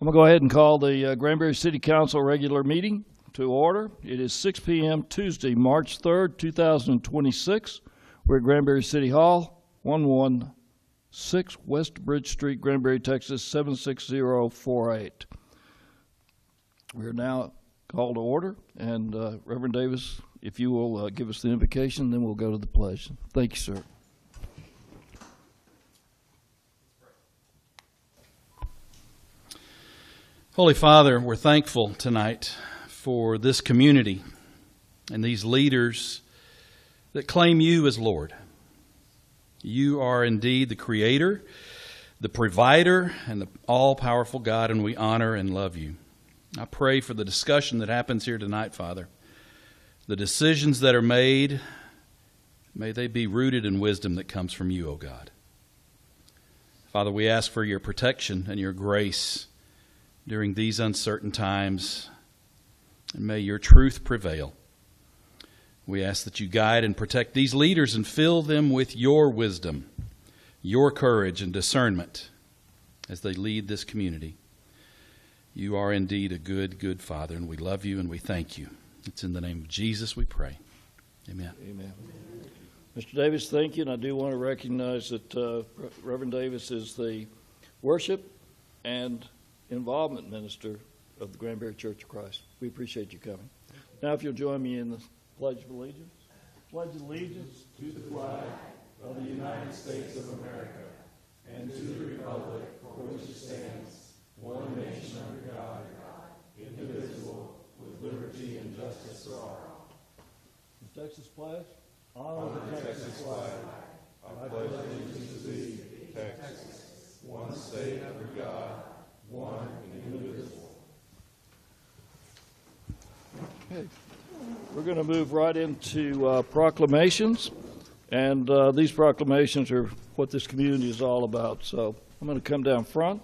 I'm going to go ahead and call the Granbury City Council regular meeting to order. It is 6 p.m. Tuesday, March 3rd, 2026. We're at Granbury City Hall, 116 West Bridge Street, Granbury, Texas, 76048. We are now called to order, and Reverend Davis, if you will give us the invocation, then we'll go to the pledge. Thank you, sir. Holy Father, we're thankful tonight for this community and these leaders that claim you as Lord. You are indeed the Creator, the Provider, and the all-powerful God, and we honor and love you. I pray for the discussion that happens here tonight, Father. The decisions that are made, may they be rooted in wisdom that comes from you, O God. Father, we ask for your protection and your grace during these uncertain times, and may your truth prevail. We ask that you guide and protect these leaders and fill them with your wisdom, your courage and discernment as they lead this community. You are indeed a good, good Father, and we love you and we thank you. It's in the name of Jesus we pray. Amen. Amen. Mr. Davis, thank you, and I do want to recognize that Reverend Davis is the worship and involvement minister of the Granbury Church of Christ. We appreciate you coming. Now, if you'll join me in the Pledge of Allegiance. Pledge allegiance to the flag of the United States of America and to the republic for which it stands, one nation under God, indivisible, with liberty and justice for all. The Texas pledge. Honor the Texas flag. I pledge allegiance to thee, Texas, one state under God, one and indivisible. Okay. We're going to move right into proclamations, and these proclamations are what this community is all about. So I'm going to come down front.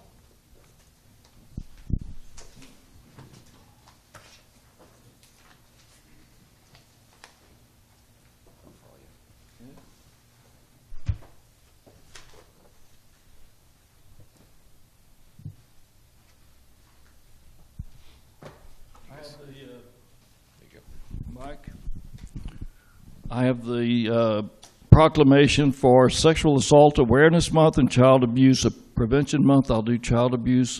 I have the proclamation for Sexual Assault Awareness Month and Child Abuse Prevention Month. I'll do Child Abuse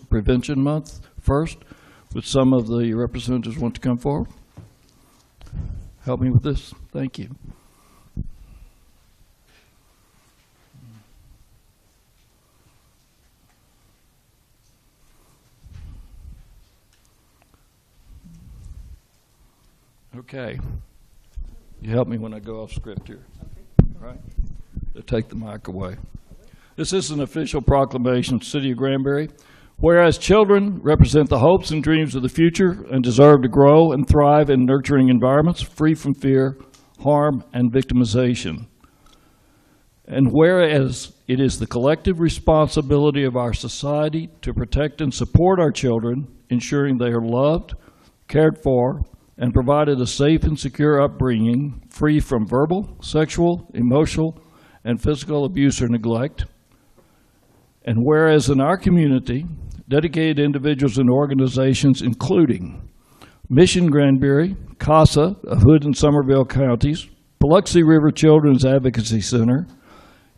Prevention Month first. Would some of the representatives want to come forward? Help me with this. Thank you. Okay. You help me when I go off script here. All right? They'll take the mic away. This is an official proclamation of the City of Granbury. Whereas children represent the hopes and dreams of the future and deserve to grow and thrive in nurturing environments free from fear, harm, and victimization. And whereas it is the collective responsibility of our society to protect and support our children, ensuring they are loved, cared for, and provided a safe and secure upbringing free from verbal, sexual, emotional, and physical abuse or neglect. And whereas in our community, dedicated individuals and organizations including Mission Granbury, CASA of Hood and Somerville counties, Biloxi River Children's Advocacy Center,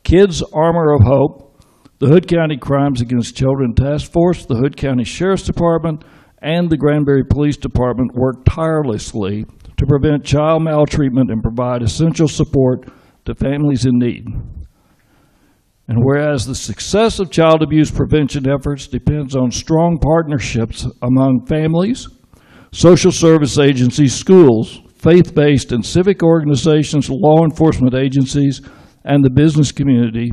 Kids Armor of Hope, the Hood County Crimes Against Children Task Force, the Hood County Sheriff's Department, and the Granbury Police Department work tirelessly to prevent child maltreatment and provide essential support to families in need. And whereas the success of child abuse prevention efforts depends on strong partnerships among families, social service agencies, schools, faith-based and civic organizations, law enforcement agencies, and the business community.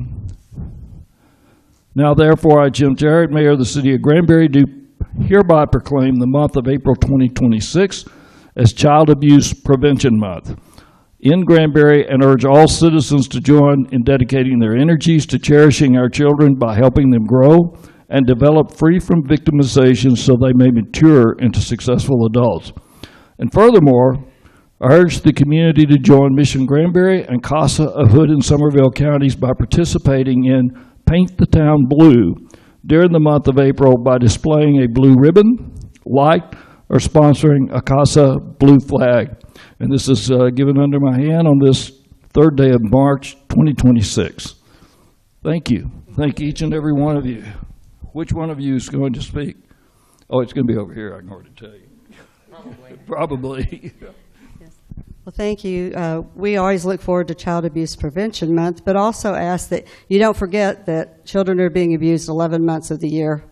Now therefore, I, Jim Jarrett, Mayor of the City of Granbury, do hereby proclaim the month of April 2026 as Child Abuse Prevention Month in Granbury and urge all citizens to join in dedicating their energies to cherishing our children by helping them grow and develop free from victimization so they may mature into successful adults. And furthermore, I urge the community to join Mission Granbury and CASA of Hood and Somerville counties by participating in Paint the Town Blue, during the month of April by displaying a blue ribbon, light, or sponsoring a CASA blue flag. And this is given under my hand on this third day of March 2026. Thank you. Thank each and every one of you. Which one of you is going to speak? Oh, it's going to be over here, I can already tell you. Probably. Well, thank you. We always look forward to Child Abuse Prevention Month, but also ask that you don't forget that children are being abused 11 months of the year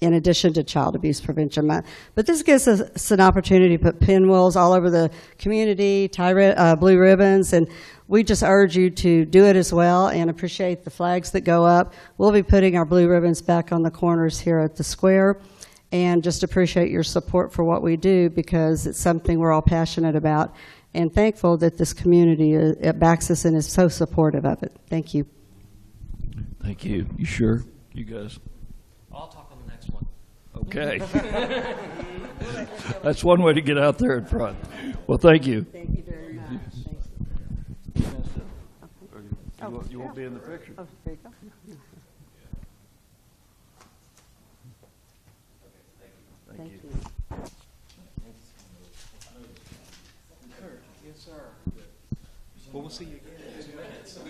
in addition to Child Abuse Prevention Month. But this gives us an opportunity to put pinwheels all over the community, tie blue ribbons, and we just urge you to do it as well and appreciate the flags that go up. We'll be putting our blue ribbons back on the corners here at the square, and just appreciate your support for what we do because it's something we're all passionate about and thankful that this community backs us and is so supportive of it. Thank you. Thank you. You sure? You guys? I'll talk on the next one. Okay. That's one way to get out there in front. Well, thank you. Thank you very much. You won't be in the picture. Oh, there you go. Thank you. Yes, sir. Well, we'll see you again in 2 minutes. All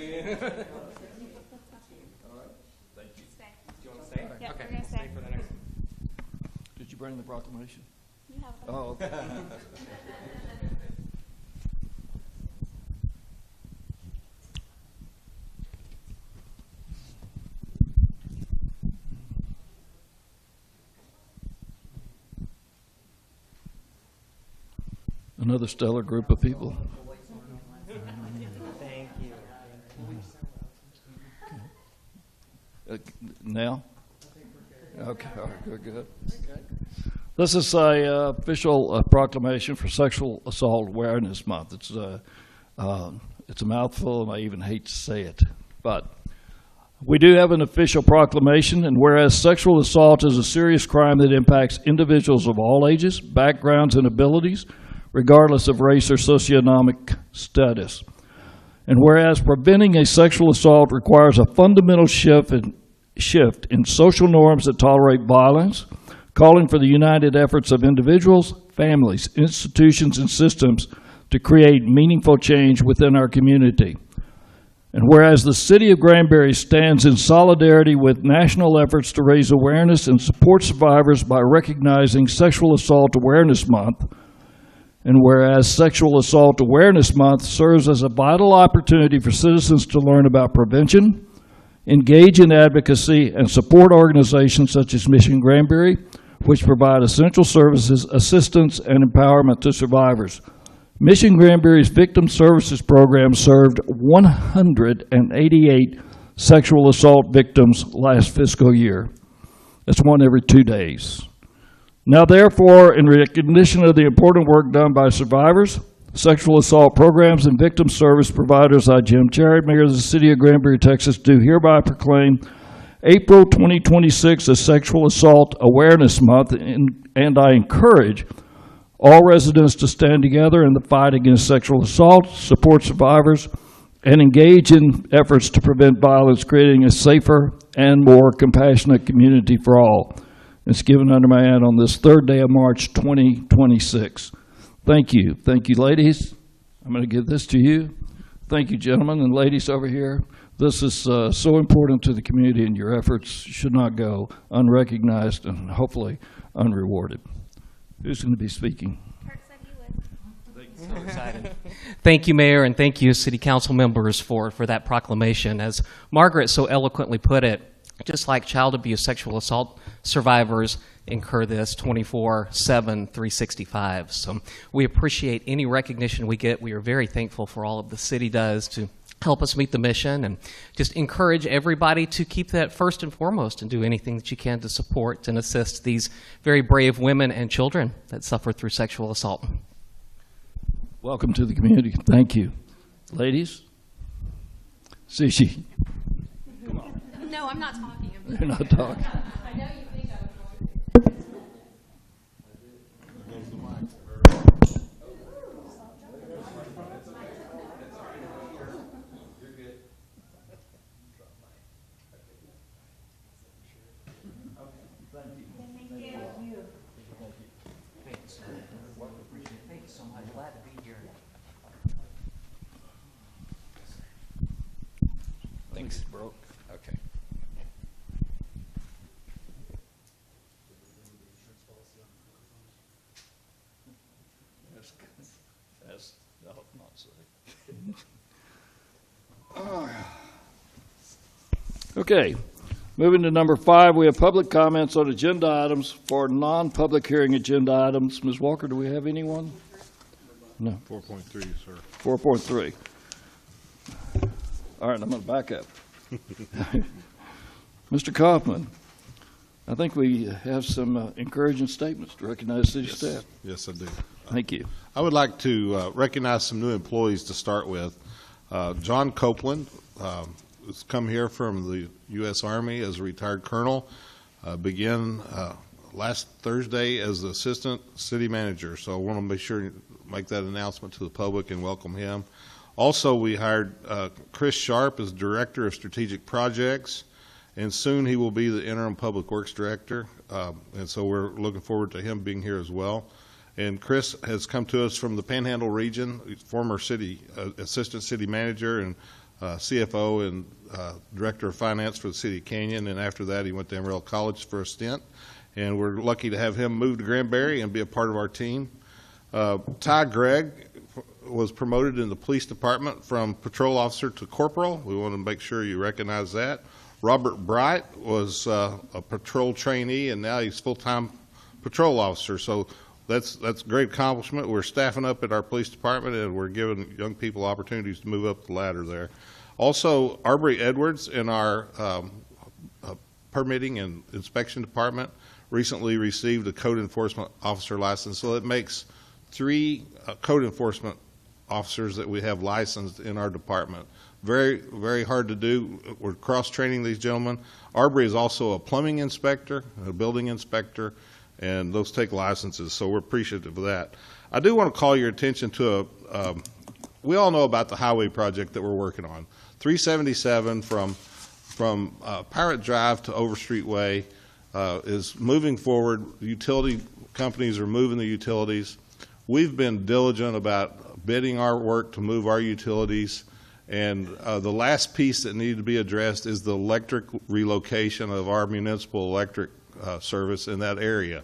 right. Thank you. Stay. Do you want to stay? Yeah, Okay. we're gonna Stay stay. for the next. Did you bring the proclamation? You have a Oh, okay. Another stellar group of people. Thank you. Now? Okay, all right, good. This is a official proclamation for Sexual Assault Awareness Month. It's a mouthful, and I even hate to say it, but we do have an official proclamation, and whereas sexual assault is a serious crime that impacts individuals of all ages, backgrounds, and abilities, regardless of race or socioeconomic status. And whereas preventing a sexual assault requires a fundamental shift in social norms that tolerate violence, calling for the united efforts of individuals, families, institutions, and systems to create meaningful change within our community. And whereas the City of Granbury stands in solidarity with national efforts to raise awareness and support survivors by recognizing Sexual Assault Awareness Month, and whereas Sexual Assault Awareness Month serves as a vital opportunity for citizens to learn about prevention, engage in advocacy, and support organizations such as Mission Granbury, which provide essential services, assistance, and empowerment to survivors. Mission Granbury's Victim Services Program served 188 sexual assault victims last fiscal year. That's one every 2 days. Now, therefore, in recognition of the important work done by survivors, sexual assault programs, and victim service providers, I, Jim Cherry, Mayor of the City of Granbury, Texas, do hereby proclaim April 2026 as Sexual Assault Awareness Month, and I encourage all residents to stand together in the fight against sexual assault, support survivors, and engage in efforts to prevent violence, creating a safer and more compassionate community for all. It's given under my hand on this third day of March 2026. Thank you. Thank you, ladies. I'm going to give this to you. Thank you, gentlemen and ladies over here. This is so important to the community, and your efforts should not go unrecognized and hopefully unrewarded. Who's going to be speaking? Kurt said he would. So excited. Thank you, Mayor, and thank you, City Council members, for that proclamation. As Margaret so eloquently put it, just like child abuse, sexual assault survivors incur this 24/7, 365. So we appreciate any recognition we get. We are very thankful for all of the city does to help us meet the mission, and just encourage everybody to keep that first and foremost and do anything that you can to support and assist these very brave women and children that suffer through sexual assault. Welcome to the community. Thank you. Ladies? Sushi. No, I'm not talking. You're not talking. I know you think I was going to. Thanks so much. Glad to be here. Thanks, broke. Okay. That's not safe. Okay, moving to number 5, we have public comments on agenda items. For non-public hearing agenda items, Ms. Walker, do we have anyone? No. 4.3, sir. 4.3. All right, I'm going to back up. Mr. Kaufman, I think we have some encouraging statements to recognize city staff. Yes, I do. Thank you. I would like to recognize some new employees to start with. John Copeland has come here from the U.S. Army as a retired colonel, began last Thursday as the assistant city manager. So I want to make sure make that announcement to the public and welcome him. Also, we hired Chris Sharp as Director of Strategic Projects, and soon he will be the Interim Public Works Director, and so we're looking forward to him being here as well. And Chris has come to us from the Panhandle region. He's former city assistant city manager and CFO and Director of Finance for the City of Canyon, and after that he went to Amarillo College for a stint, and we're lucky to have him move to Granbury and be a part of our team. Ty Gregg was promoted in the police department from patrol officer to corporal. We want to make sure you recognize that. Robert Bright was a patrol trainee, and now he's full-time patrol officer. So that's a great accomplishment. We're staffing up at our police department, and we're giving young people opportunities to move up the ladder there. Also, Arbery Edwards in our permitting and inspection department recently received a code enforcement officer license. So it makes 3 code enforcement officers that we have licensed in our department. Very, very hard to do. We're cross-training these gentlemen. Arbery is also a plumbing inspector, a building inspector, and those take licenses, so we're appreciative of that. I do want to call your attention to we all know about the highway project that we're working on. 377 from Pirate Drive to Overstreet Way is moving forward. Utility companies are moving the utilities. We've been diligent about bidding our work to move our utilities, and the last piece that needed to be addressed is the electric relocation of our municipal electric service in that area.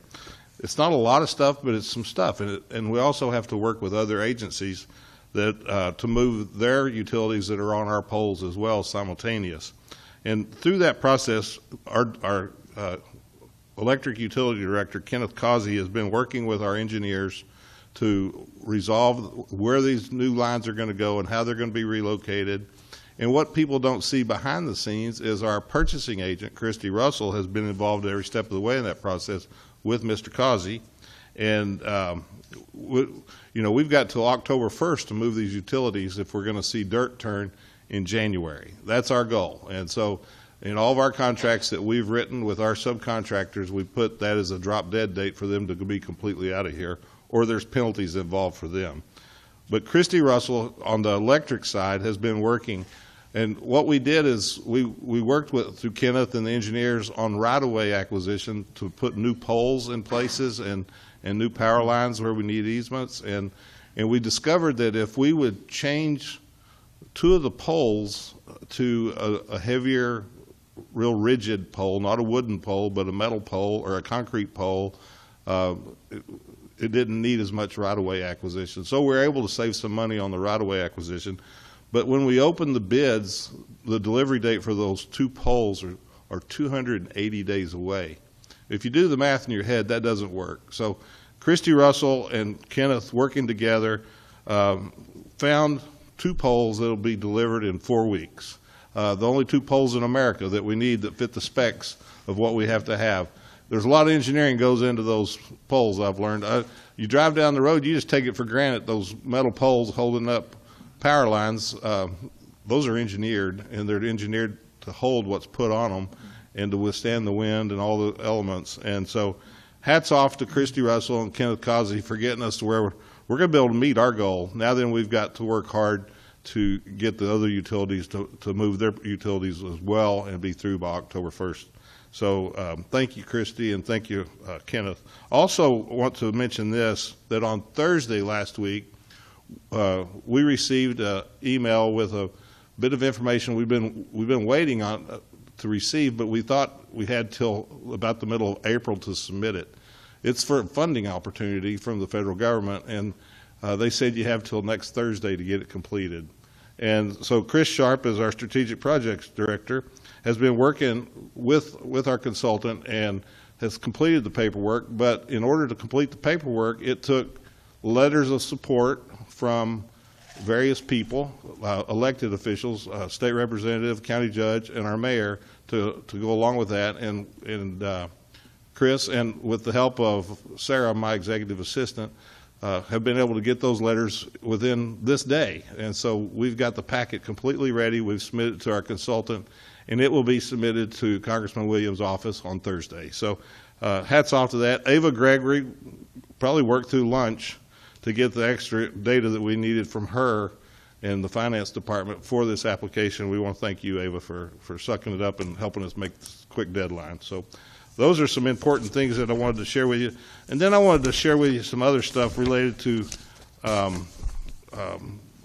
It's not a lot of stuff, but it's some stuff, and we also have to work with other agencies that to move their utilities that are on our poles as well simultaneous. And through that process, our electric utility director, Kenneth Causey, has been working with our engineers to resolve where these new lines are going to go and how they're going to be relocated. And what people don't see behind the scenes is our purchasing agent, Christy Russell, has been involved every step of the way in that process with Mr. Causey. And we've got till October 1st to move these utilities if we're going to see dirt turn in January. That's our goal. And so in all of our contracts that we've written with our subcontractors, we put that as a drop dead date for them to be completely out of here, or there's penalties involved for them. But Christy Russell on the electric side has been working, and what we did is we worked through Kenneth and the engineers on right-of-way acquisition to put new poles in places and new power lines where we need easements, and we discovered that if we would change 2 of the poles to a heavier, real rigid pole, not a wooden pole, but a metal pole or a concrete pole, it didn't need as much right-of-way acquisition. So we're able to save some money on the right-of-way acquisition. But when we open the bids, the delivery date for those 2 poles are 280 days away. If you do the math in your head, that doesn't work. So Christy Russell and Kenneth working together found 2 poles that will be delivered in 4 weeks. The only 2 poles in America that we need that fit the specs of what we have to have. There's a lot of engineering goes into those poles, I've learned. You drive down the road, you just take it for granted, those metal poles holding up power lines, those are engineered, and they're engineered to hold what's put on them and to withstand the wind and all the elements. And so hats off to Christy Russell and Kenneth Causey for getting us to where we're going to be able to meet our goal. Now then we've got to work hard to get the other utilities to move their utilities as well and be through by October 1st. So thank you, Christy, and thank you, Kenneth. Also want to mention this, that on Thursday last week, we received an email with a bit of information we've been waiting on to receive, but we thought we had till about the middle of April to submit it. It's for a funding opportunity from the federal government, and they said you have till next Thursday to get it completed. And so Chris Sharp, as our strategic projects director, has been working with our consultant and has completed the paperwork. But in order to complete the paperwork, it took letters of support from various people, elected officials, state representative, county judge, and our mayor to go along with that. And Chris, and with the help of Sarah, my executive assistant, have been able to get those letters within this day. And so we've got the packet completely ready. We've submitted it to our consultant, and it will be submitted to Congressman Williams' office on Thursday. So hats off to that. Ava Gregory probably worked through lunch to get the extra data that we needed from her and the finance department for this application. We want to thank you, Ava, for sucking it up and helping us make this quick deadline. So those are some important things that I wanted to share with you. And then I wanted to share with you some other stuff related to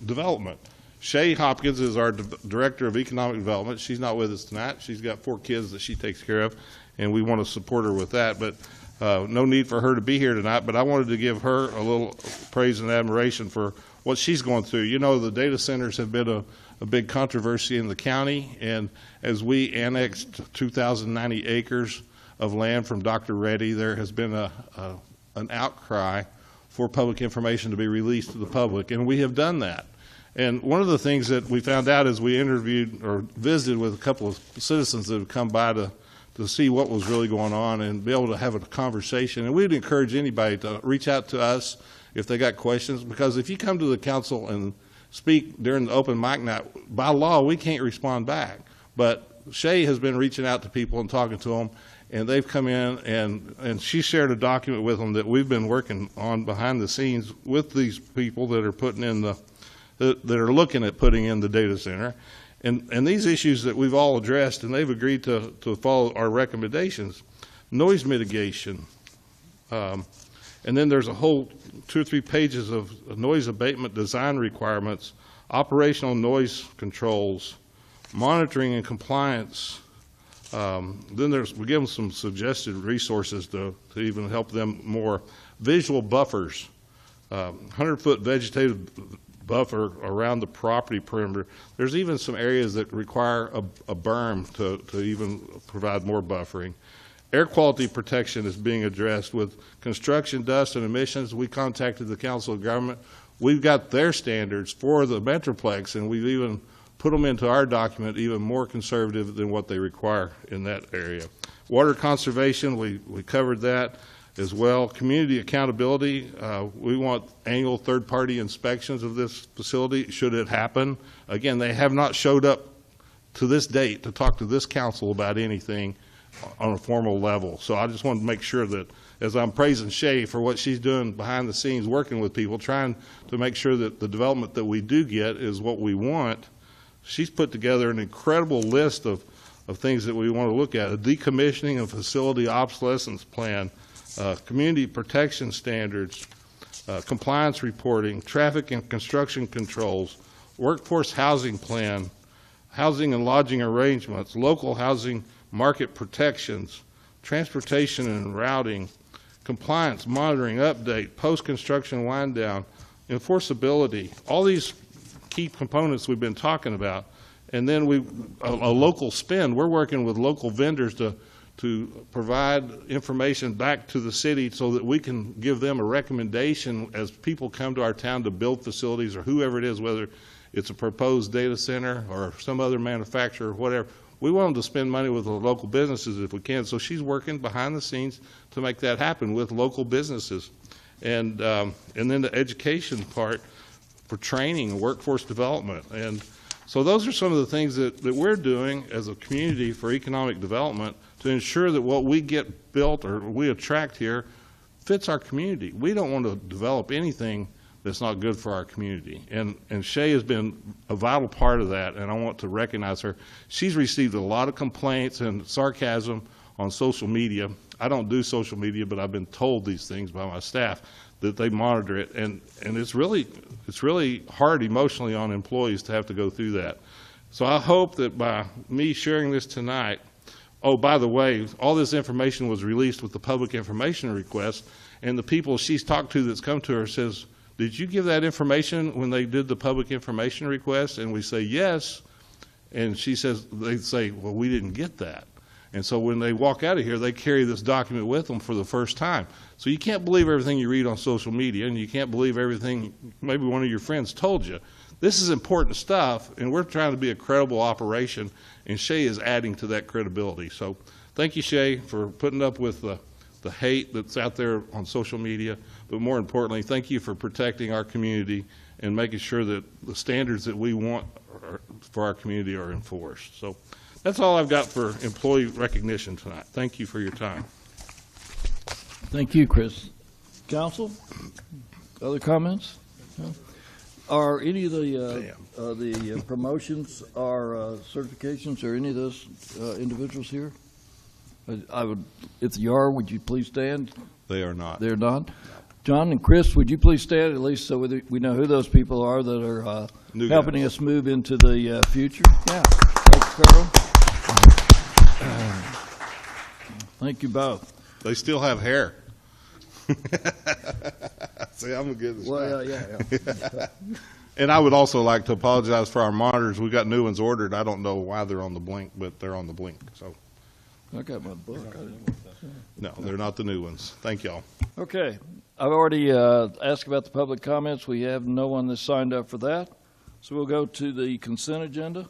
development. Shay Hopkins is our Director of Economic Development. She's not with us tonight. She's got 4 kids that she takes care of, and we want to support her with that. But no need for her to be here tonight, but I wanted to give her a little praise and admiration for what she's going through. You know, the data centers have been a big controversy in the county, and as we annexed 2,090 acres of land from Dr. Reddy, there has been an outcry for public information to be released to the public, and we have done that. And one of the things that we found out as we interviewed or visited with a couple of citizens that have come by to see what was really going on and be able to have a conversation. And we'd encourage anybody to reach out to us if they got questions, because if you come to the council and speak during the open mic night, by law, we can't respond back. But Shay has been reaching out to people and talking to them, and they've come in, and she shared a document with them that we've been working on behind the scenes with these people that are putting in that are looking at putting in the data center. And these issues that we've all addressed, and they've agreed to follow our recommendations: noise mitigation, and then there's a whole 2 or 3 pages of noise abatement design requirements, operational noise controls, monitoring and compliance. Then we give them some suggested resources to even help them more. Visual buffers, 100-foot vegetative buffer around the property perimeter. There's even some areas that require a berm to even provide more buffering. Air quality protection is being addressed with construction dust and emissions. We contacted the Council of Government. We've got their standards for the Metroplex, and we've even put them into our document even more conservative than what they require in that area. Water conservation, we covered that as well. Community accountability, we want annual third-party inspections of this facility should it happen. Again, they have not showed up to this date to talk to this council about anything on a formal level. So I just wanted to make sure that, as I'm praising Shay for what she's doing behind the scenes, working with people, trying to make sure that the development that we do get is what we want, she's put together an incredible list of things that we want to look at: a decommissioning and facility obsolescence plan, community protection standards, compliance reporting, traffic and construction controls, workforce housing plan, housing and lodging arrangements, local housing market protections, transportation and routing, compliance, monitoring, update, post-construction wind down, enforceability, all these key components we've been talking about. And then a local spend. We're working with local vendors to provide information back to the city so that we can give them a recommendation as people come to our town to build facilities, or whoever it is, whether it's a proposed data center or some other manufacturer or whatever. We want them to spend money with the local businesses if we can. So she's working behind the scenes to make that happen with local businesses. And then the education part for training and workforce development. And so those are some of the things that we're doing as a community for economic development to ensure that what we get built or we attract here fits our community. We don't want to develop anything that's not good for our community. And Shay has been a vital part of that, and I want to recognize her. She's received a lot of complaints and sarcasm on social media. I don't do social media, but I've been told these things by my staff that they monitor it, and it's really hard emotionally on employees to have to go through that. So I hope that by me sharing this tonight, oh, by the way, all this information was released with the public information request, and the people she's talked to that's come to her says, did you give that information when they did the public information request? And we say, yes. And she says, they say, well, we didn't get that. And so when they walk out of here, they carry this document with them for the first time. So you can't believe everything you read on social media, and you can't believe everything maybe one of your friends told you. This is important stuff, and we're trying to be a credible operation, and Shay is adding to that credibility. So thank you, Shay, for putting up with the hate that's out there on social media, but more importantly, thank you for protecting our community and making sure that the standards that we want for our community are enforced. So that's all I've got for employee recognition tonight. Thank you for your time. Thank you, Chris. Council, other comments? No? Are any of the promotions or certifications, or any of those individuals here? I would, if you are, would you please stand? They are not. They're not. John and Chris, would you please stand, at least so we know who those people are that are helping us move into the future? Yeah. Thanks, Carl. Thank you both. They still have hair. See, I'm a good. Well, yeah. And I would also like to apologize for our monitors. We got new ones ordered. I don't know why they're on the blink, but they're on the blink. So. I got my book. No, they're not the new ones. Thank y'all. Okay. I've already asked about the public comments. We have no one that's signed up for that. So we'll go to the consent agenda.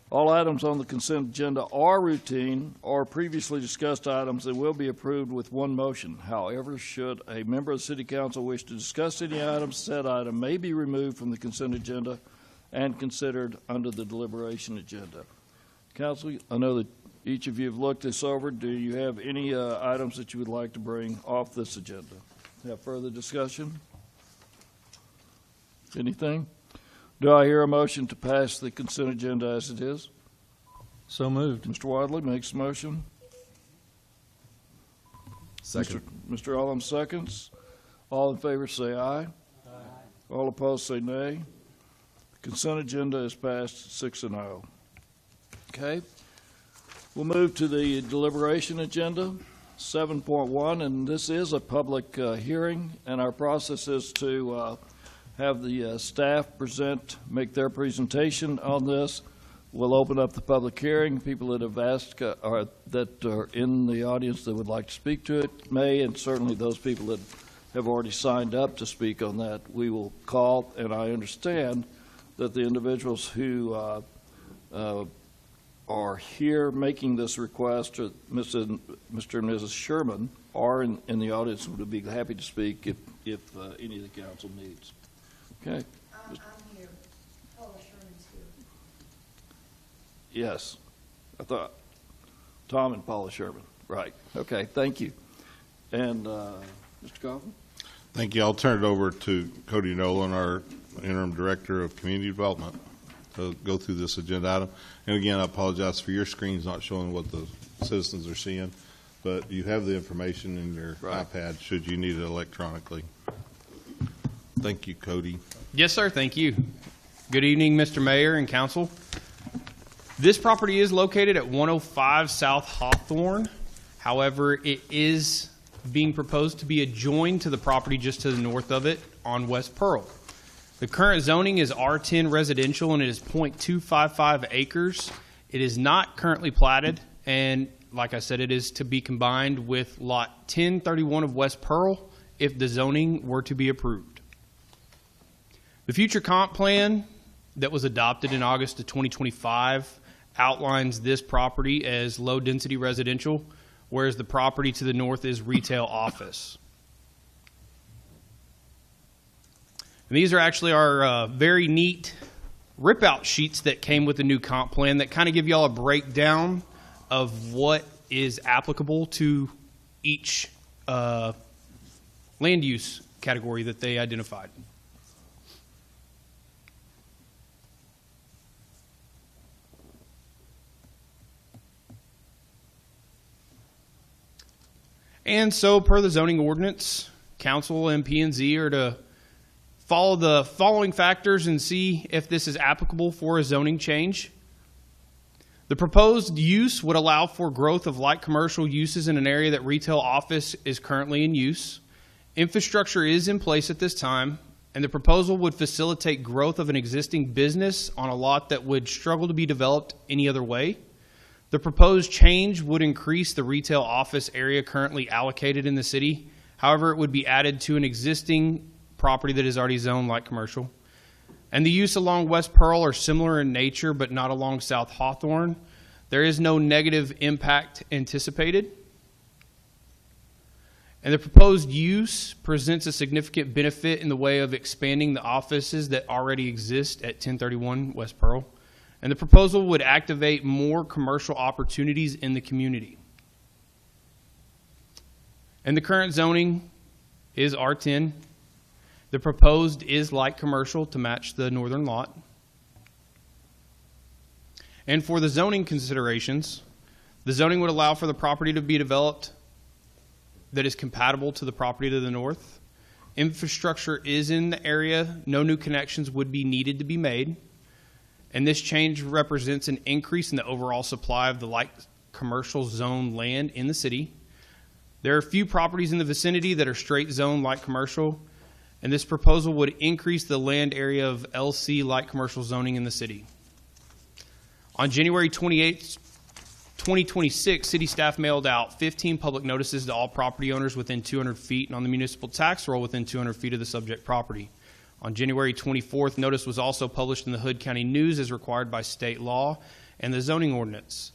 All items on the consent agenda are routine or previously discussed items that will be approved with one motion. However, should a member of the City Council wish to discuss any items, said item may be removed from the consent agenda and considered under the deliberation agenda. Council, I know that each of you have looked this over. Do you have any items that you would like to bring off this agenda? Have further discussion? Anything? Do I hear a motion to pass the consent agenda as it is? So moved. Mr. Wadley makes a motion. Second. Mr. Allen seconds. All in favor say aye. Aye. All opposed say nay. Consent agenda is passed 6-0. Okay. We'll move to the deliberation agenda, 7.1, and this is a public hearing, and our process is to have the staff make their presentation on this. We'll open up the public hearing. People that have asked that are in the audience that would like to speak to it may, and certainly those people that have already signed up to speak on that, we will call. And I understand that the individuals who are here making this request, Mr. and Mrs. Sherman, are in the audience and would be happy to speak if any of the council needs. Okay. I'm here. Paula Sherman's here. Yes. I thought Tom and Paula Sherman. Right. Okay. Thank you. And Mr. Coffin? Thank you. I'll turn it over to Cody Nolan, our interim director of community development, to go through this agenda item. And again, I apologize for your screens not showing what the citizens are seeing, but you have the information in your iPad should you need it electronically. Thank you, Cody. Yes, sir. Thank you. Good evening, Mr. Mayor and Council. This property is located at 105 South Hawthorne. However, it is being proposed to be adjoined to the property just to the north of it on West Pearl. The current zoning is R10 residential, and it is 0.255 acres. It is not currently platted, and like I said, it is to be combined with Lot 1031 of West Pearl if the zoning were to be approved. The future comp plan that was adopted in August of 2025 outlines this property as low-density residential, whereas the property to the north is retail office. And these are actually our very neat rip-out sheets that came with the new comp plan that kind of give you all a breakdown of what is applicable to each land use category that they identified. And so per the zoning ordinance, council and P&Z are to follow the following factors and see if this is applicable for a zoning change. The proposed use would allow for growth of light commercial uses in an area that retail office is currently in use. Infrastructure is in place at this time, and the proposal would facilitate growth of an existing business on a lot that would struggle to be developed any other way. The proposed change would increase the retail office area currently allocated in the city. However, it would be added to an existing property that is already zoned light commercial. And the use along West Pearl are similar in nature, but not along South Hawthorne. There is no negative impact anticipated. And the proposed use presents a significant benefit in the way of expanding the offices that already exist at 1031 West Pearl. And the proposal would activate more commercial opportunities in the community. And the current zoning is R10. The proposed is light commercial to match the northern lot. And for the zoning considerations, the zoning would allow for the property to be developed that is compatible to the property to the north. Infrastructure is in the area. No new connections would be needed to be made. And this change represents an increase in the overall supply of the light commercial zone land in the city. There are a few properties in the vicinity that are straight zone light commercial, and this proposal would increase the land area of LC light commercial zoning in the city. On January 28th, 2026, city staff mailed out 15 public notices to all property owners within 200 feet and on the municipal tax roll within 200 feet of the subject property. On January 24th, notice was also published in the Hood County News as required by state law and the zoning ordinance.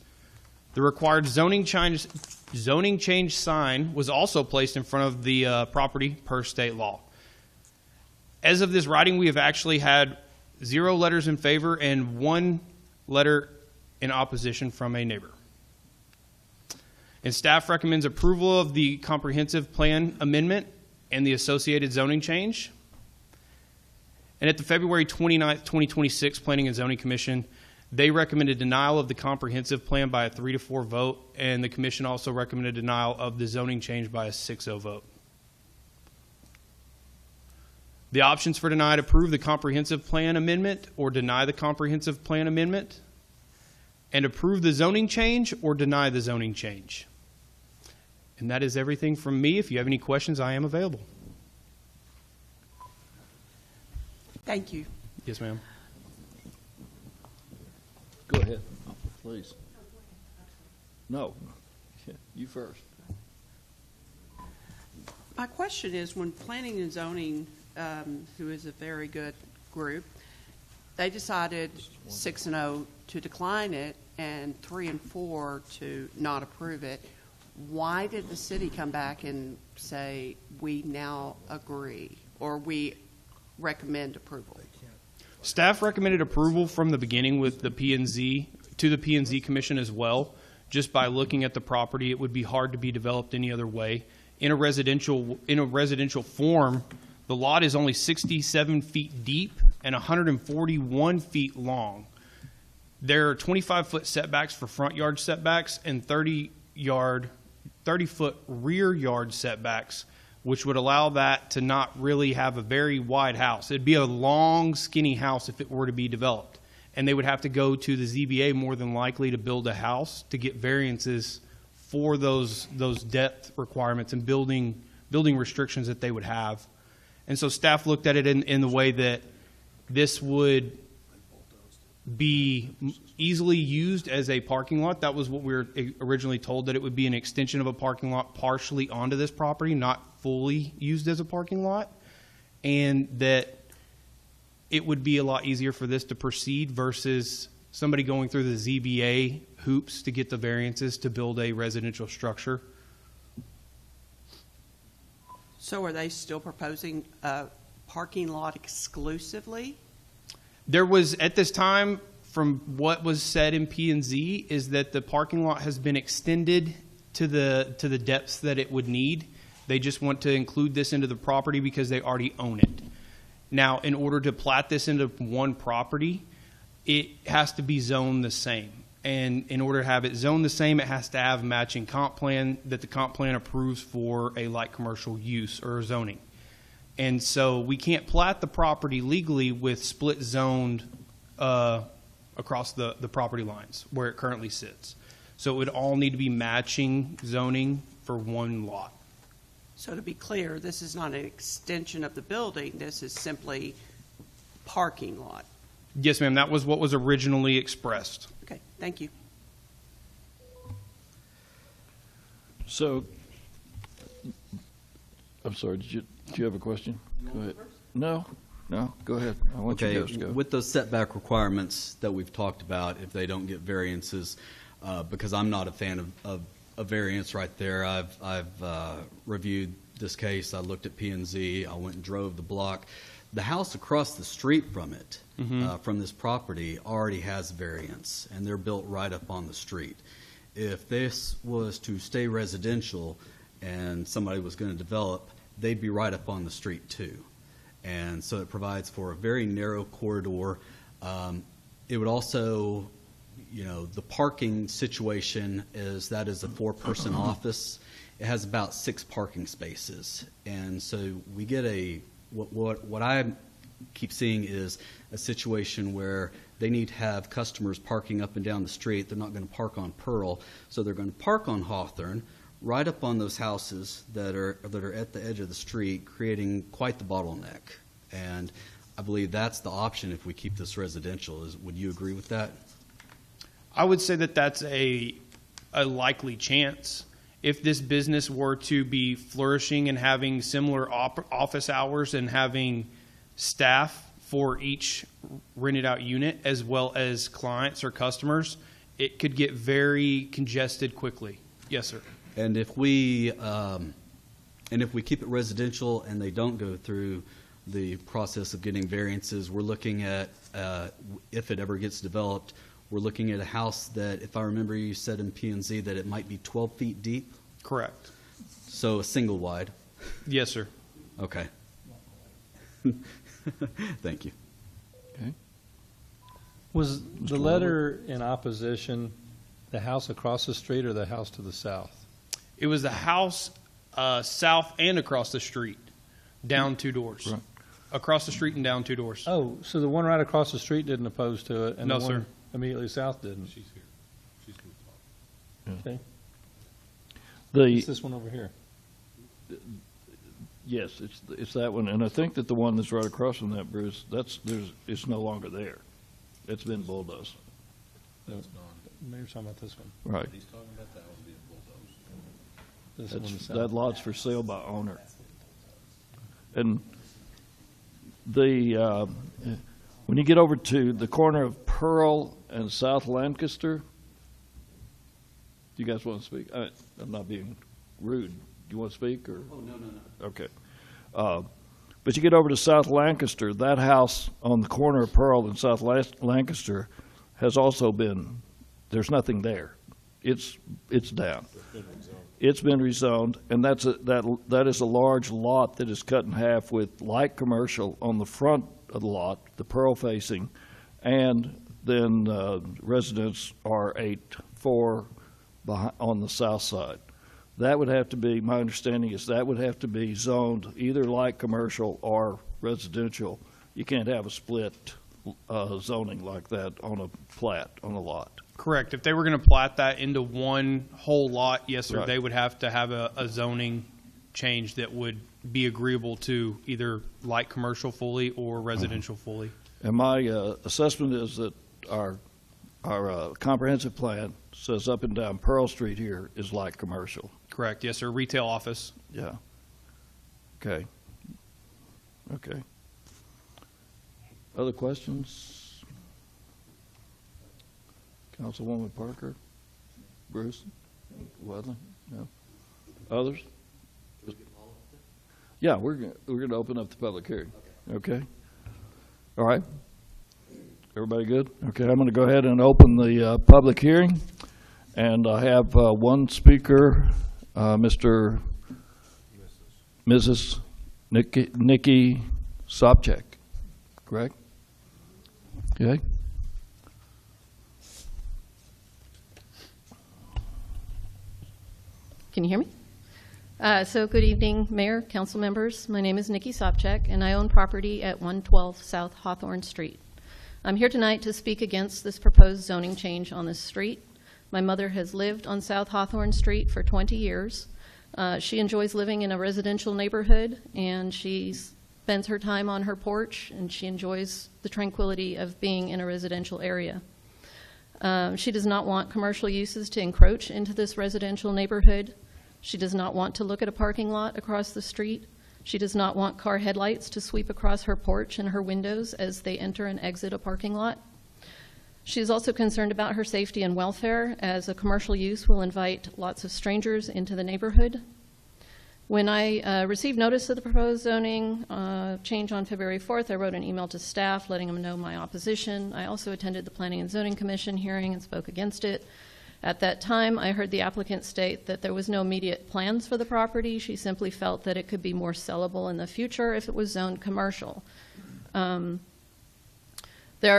The required zoning change sign was also placed in front of the property per state law. As of this writing, we have actually had 0 letters in favor and 1 letter in opposition from a neighbor. And staff recommends approval of the comprehensive plan amendment and the associated zoning change. And at the February 29th, 2026 Planning and Zoning Commission, they recommended denial of the comprehensive plan by a 3-4 vote, and the commission also recommended denial of the zoning change by a 6-0 vote. The options for denied: approve the comprehensive plan amendment or deny the comprehensive plan amendment, and approve the zoning change or deny the zoning change. And that is everything from me. If you have any questions, I am available. Thank you. Yes, ma'am. Go ahead, please. No, you first. My question is, when Planning and Zoning, who is a very good group, they decided 6-0 to decline it and 3-4 to not approve it. Why did the city come back and say, we now agree, or we recommend approval? Staff recommended approval from the beginning with the P&Z to the P&Z Commission as well. Just by looking at the property, it would be hard to be developed any other way. In a residential form, the lot is only 67 feet deep and 141 feet long. There are 25-foot setbacks for front yard setbacks and 30-foot rear yard setbacks, which would allow that to not really have a very wide house. It'd be a long, skinny house if it were to be developed. And they would have to go to the ZBA more than likely to build a house to get variances for those depth requirements and building restrictions that they would have. And so staff looked at it in the way that this would be easily used as a parking lot. That was what we were originally told, that it would be an extension of a parking lot partially onto this property, not fully used as a parking lot, and that it would be a lot easier for this to proceed versus somebody going through the ZBA hoops to get the variances to build a residential structure. So are they still proposing a parking lot exclusively? There was, at this time, from what was said in P&Z, is that the parking lot has been extended to the depths that it would need. They just want to include this into the property because they already own it. Now, in order to plat this into one property, it has to be zoned the same. And in order to have it zoned the same, it has to have a matching comp plan that the comp plan approves for a light commercial use or zoning. And so we can't plat the property legally with split zoned across the property lines where it currently sits. So it would all need to be matching zoning for one lot. So to be clear, this is not an extension of the building, this is simply parking lot. Yes, ma'am, that was what was originally expressed. Okay, thank you. So, I'm sorry, did you have a question? Go ahead. No, go ahead. I want you Okay, guys to go. with those setback requirements that we've talked about, if they don't get variances, because I'm not a fan of a variance right there. I've reviewed this case. I looked at P&Z. I went and drove the block. The house across the street from it, from this property, already has variance, and they're built right up on the street. If this was to stay residential and somebody was going to develop, they'd be right up on the street too. And so it provides for a very narrow corridor. It would also, the parking situation is that is a 4-person office. It has about 6 parking spaces. And so we get what I keep seeing is a situation where they need to have customers parking up and down the street. They're not going to park on Pearl, so they're going to park on Hawthorne, right up on those houses that are at the edge of the street, creating quite the bottleneck. And I believe that's the option if we keep this residential. Would you agree with that? I would say that that's a likely chance. If this business were to be flourishing and having similar office hours and having staff for each rented out unit as well as clients or customers, it could get very congested quickly. Yes, sir. And if we keep it residential and they don't go through the process of getting variances, we're looking at, if it ever gets developed, we're looking at a house that, if I remember you said in P&Z that it might be 12 feet deep? Correct. So a single wide? Yes, sir. Okay. Thank you. Okay. Was the letter in opposition the house across the street or the house to the south? It was the house south and across the street, down 2 doors. Right. Across the street and down 2 doors. Oh, so the one right across the street didn't oppose to it, and No, the sir. one immediately south didn't? She's here. She's going to talk. Okay. The It's this one over here. Yes, it's that one, and I think that the one that's right across from that, Bruce, it's no longer there. It's been bulldozed. No, maybe you're talking about this one. Right. He's talking about that one being bulldozed. This one is That south. lot's for sale by owner. And the when you get over to the corner of Pearl and South Lancaster, do you guys want to speak? I'm not being rude. Do you want to speak or? Oh, no. Okay. But you get over to South Lancaster, that house on the corner of Pearl and South Lancaster has also been, there's nothing there. It's down. It's been rezoned, and that is a large lot that is cut in half with light commercial on the front of the lot, the Pearl facing, and then residents R8-4 on the south side. That would have to be, my understanding is that would have to be zoned either light commercial or residential. You can't have a split zoning like that on a plat, on a lot. Correct. If they were going to plat that into one whole lot, yes, sir, Right. they would have to have a zoning change that would be agreeable to either light commercial fully or residential fully. And my assessment is that our comprehensive plan says up and down Pearl Street here is light commercial. Correct. Yes, sir. Retail office. Yeah. Okay. Okay. Other questions? Councilwoman Parker? Bruce? Wedley? No? Others? Yeah, we're going to open up the public hearing. Okay? All right. Everybody good? Okay, I'm going to go ahead and open the public hearing. And I have one speaker, Mrs. Nikki Sobchak, correct? Okay. Can you hear me? So good evening, Mayor, council members. My name is Nikki Sopchak, and I own property at 112 South Hawthorne Street. I'm here tonight to speak against this proposed zoning change on this street. My mother has lived on South Hawthorne Street for 20 years. She enjoys living in a residential neighborhood, and she spends her time on her porch, and she enjoys the tranquility of being in a residential area. She does not want commercial uses to encroach into this residential neighborhood. She does not want to look at a parking lot across the street. She does not want car headlights to sweep across her porch and her windows as they enter and exit a parking lot. She is also concerned about her safety and welfare, as a commercial use will invite lots of strangers into the neighborhood. When I received notice of the proposed zoning change on February 4th, I wrote an email to staff letting them know my opposition. I also attended the Planning and Zoning Commission hearing and spoke against it. At that time, I heard the applicant state that there was no immediate plans for the property. She simply felt that it could be more sellable in the future if it was zoned commercial. There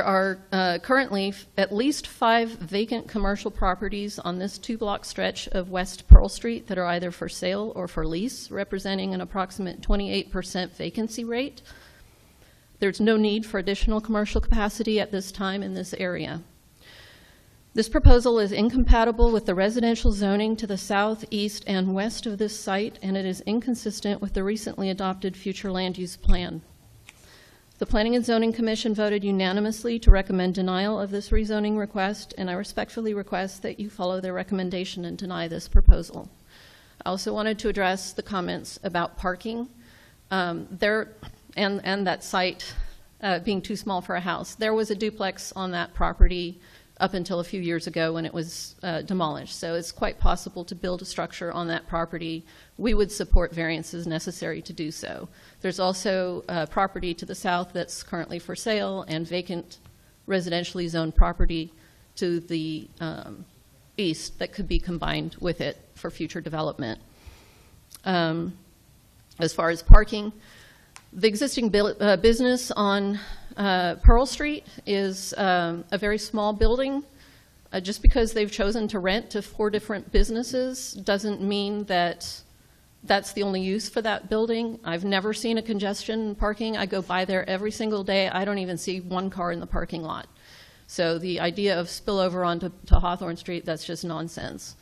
are currently at least 5 vacant commercial properties on this 2-block stretch of West Pearl Street that are either for sale or for lease, representing an approximate 28% vacancy rate. There's no need for additional commercial capacity at this time in this area. This proposal is incompatible with the residential zoning to the south, east, and west of this site, and it is inconsistent with the recently adopted future land use plan. The Planning and Zoning Commission voted unanimously to recommend denial of this rezoning request, and I respectfully request that you follow their recommendation and deny this proposal. I also wanted to address the comments about parking and that site being too small for a house. There was a duplex on that property up until a few years ago when it was demolished. So it's quite possible to build a structure on that property. We would support variances necessary to do so. There's also property to the south that's currently for sale and vacant residentially zoned property to the east that could be combined with it for future development. As far as parking, the existing business on Pearl Street is a very small building. Just because they've chosen to rent to 4 different businesses doesn't mean that that's the only use for that building. I've never seen a congestion in parking. I go by there every single day. I don't even see one car in the parking lot. So the idea of spillover onto Hawthorne Street, that's just nonsense.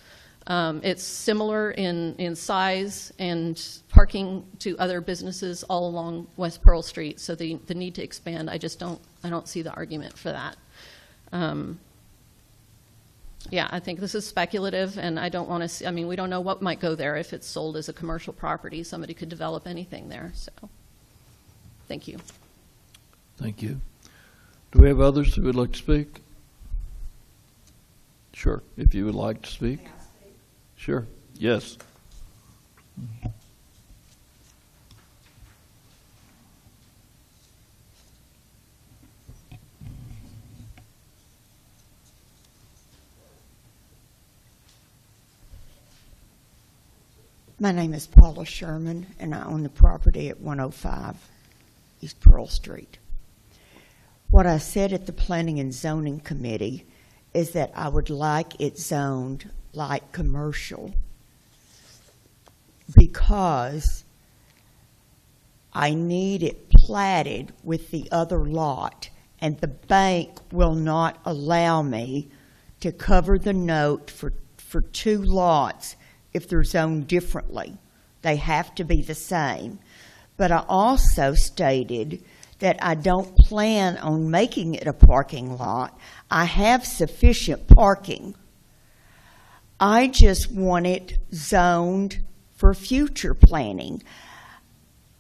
It's similar in size and parking to other businesses all along West Pearl Street. So the need to expand, I don't see the argument for that. Yeah, I think this is speculative, and I don't want to see, I mean, we don't know what might go there if it's sold as a commercial property. Somebody could develop anything there, so thank you. Thank you. Do we have others who would like to speak? Sure, if you would like to speak. Sure, yes. My name is Paula Sherman, and I own the property at 105 East Pearl Street. What I said at the Planning and Zoning Committee is that I would like it zoned like commercial because I need it platted with the other lot, and the bank will not allow me to cover the note for 2 lots if they're zoned differently. They have to be the same. But I also stated that I don't plan on making it a parking lot. I have sufficient parking. I just want it zoned for future planning.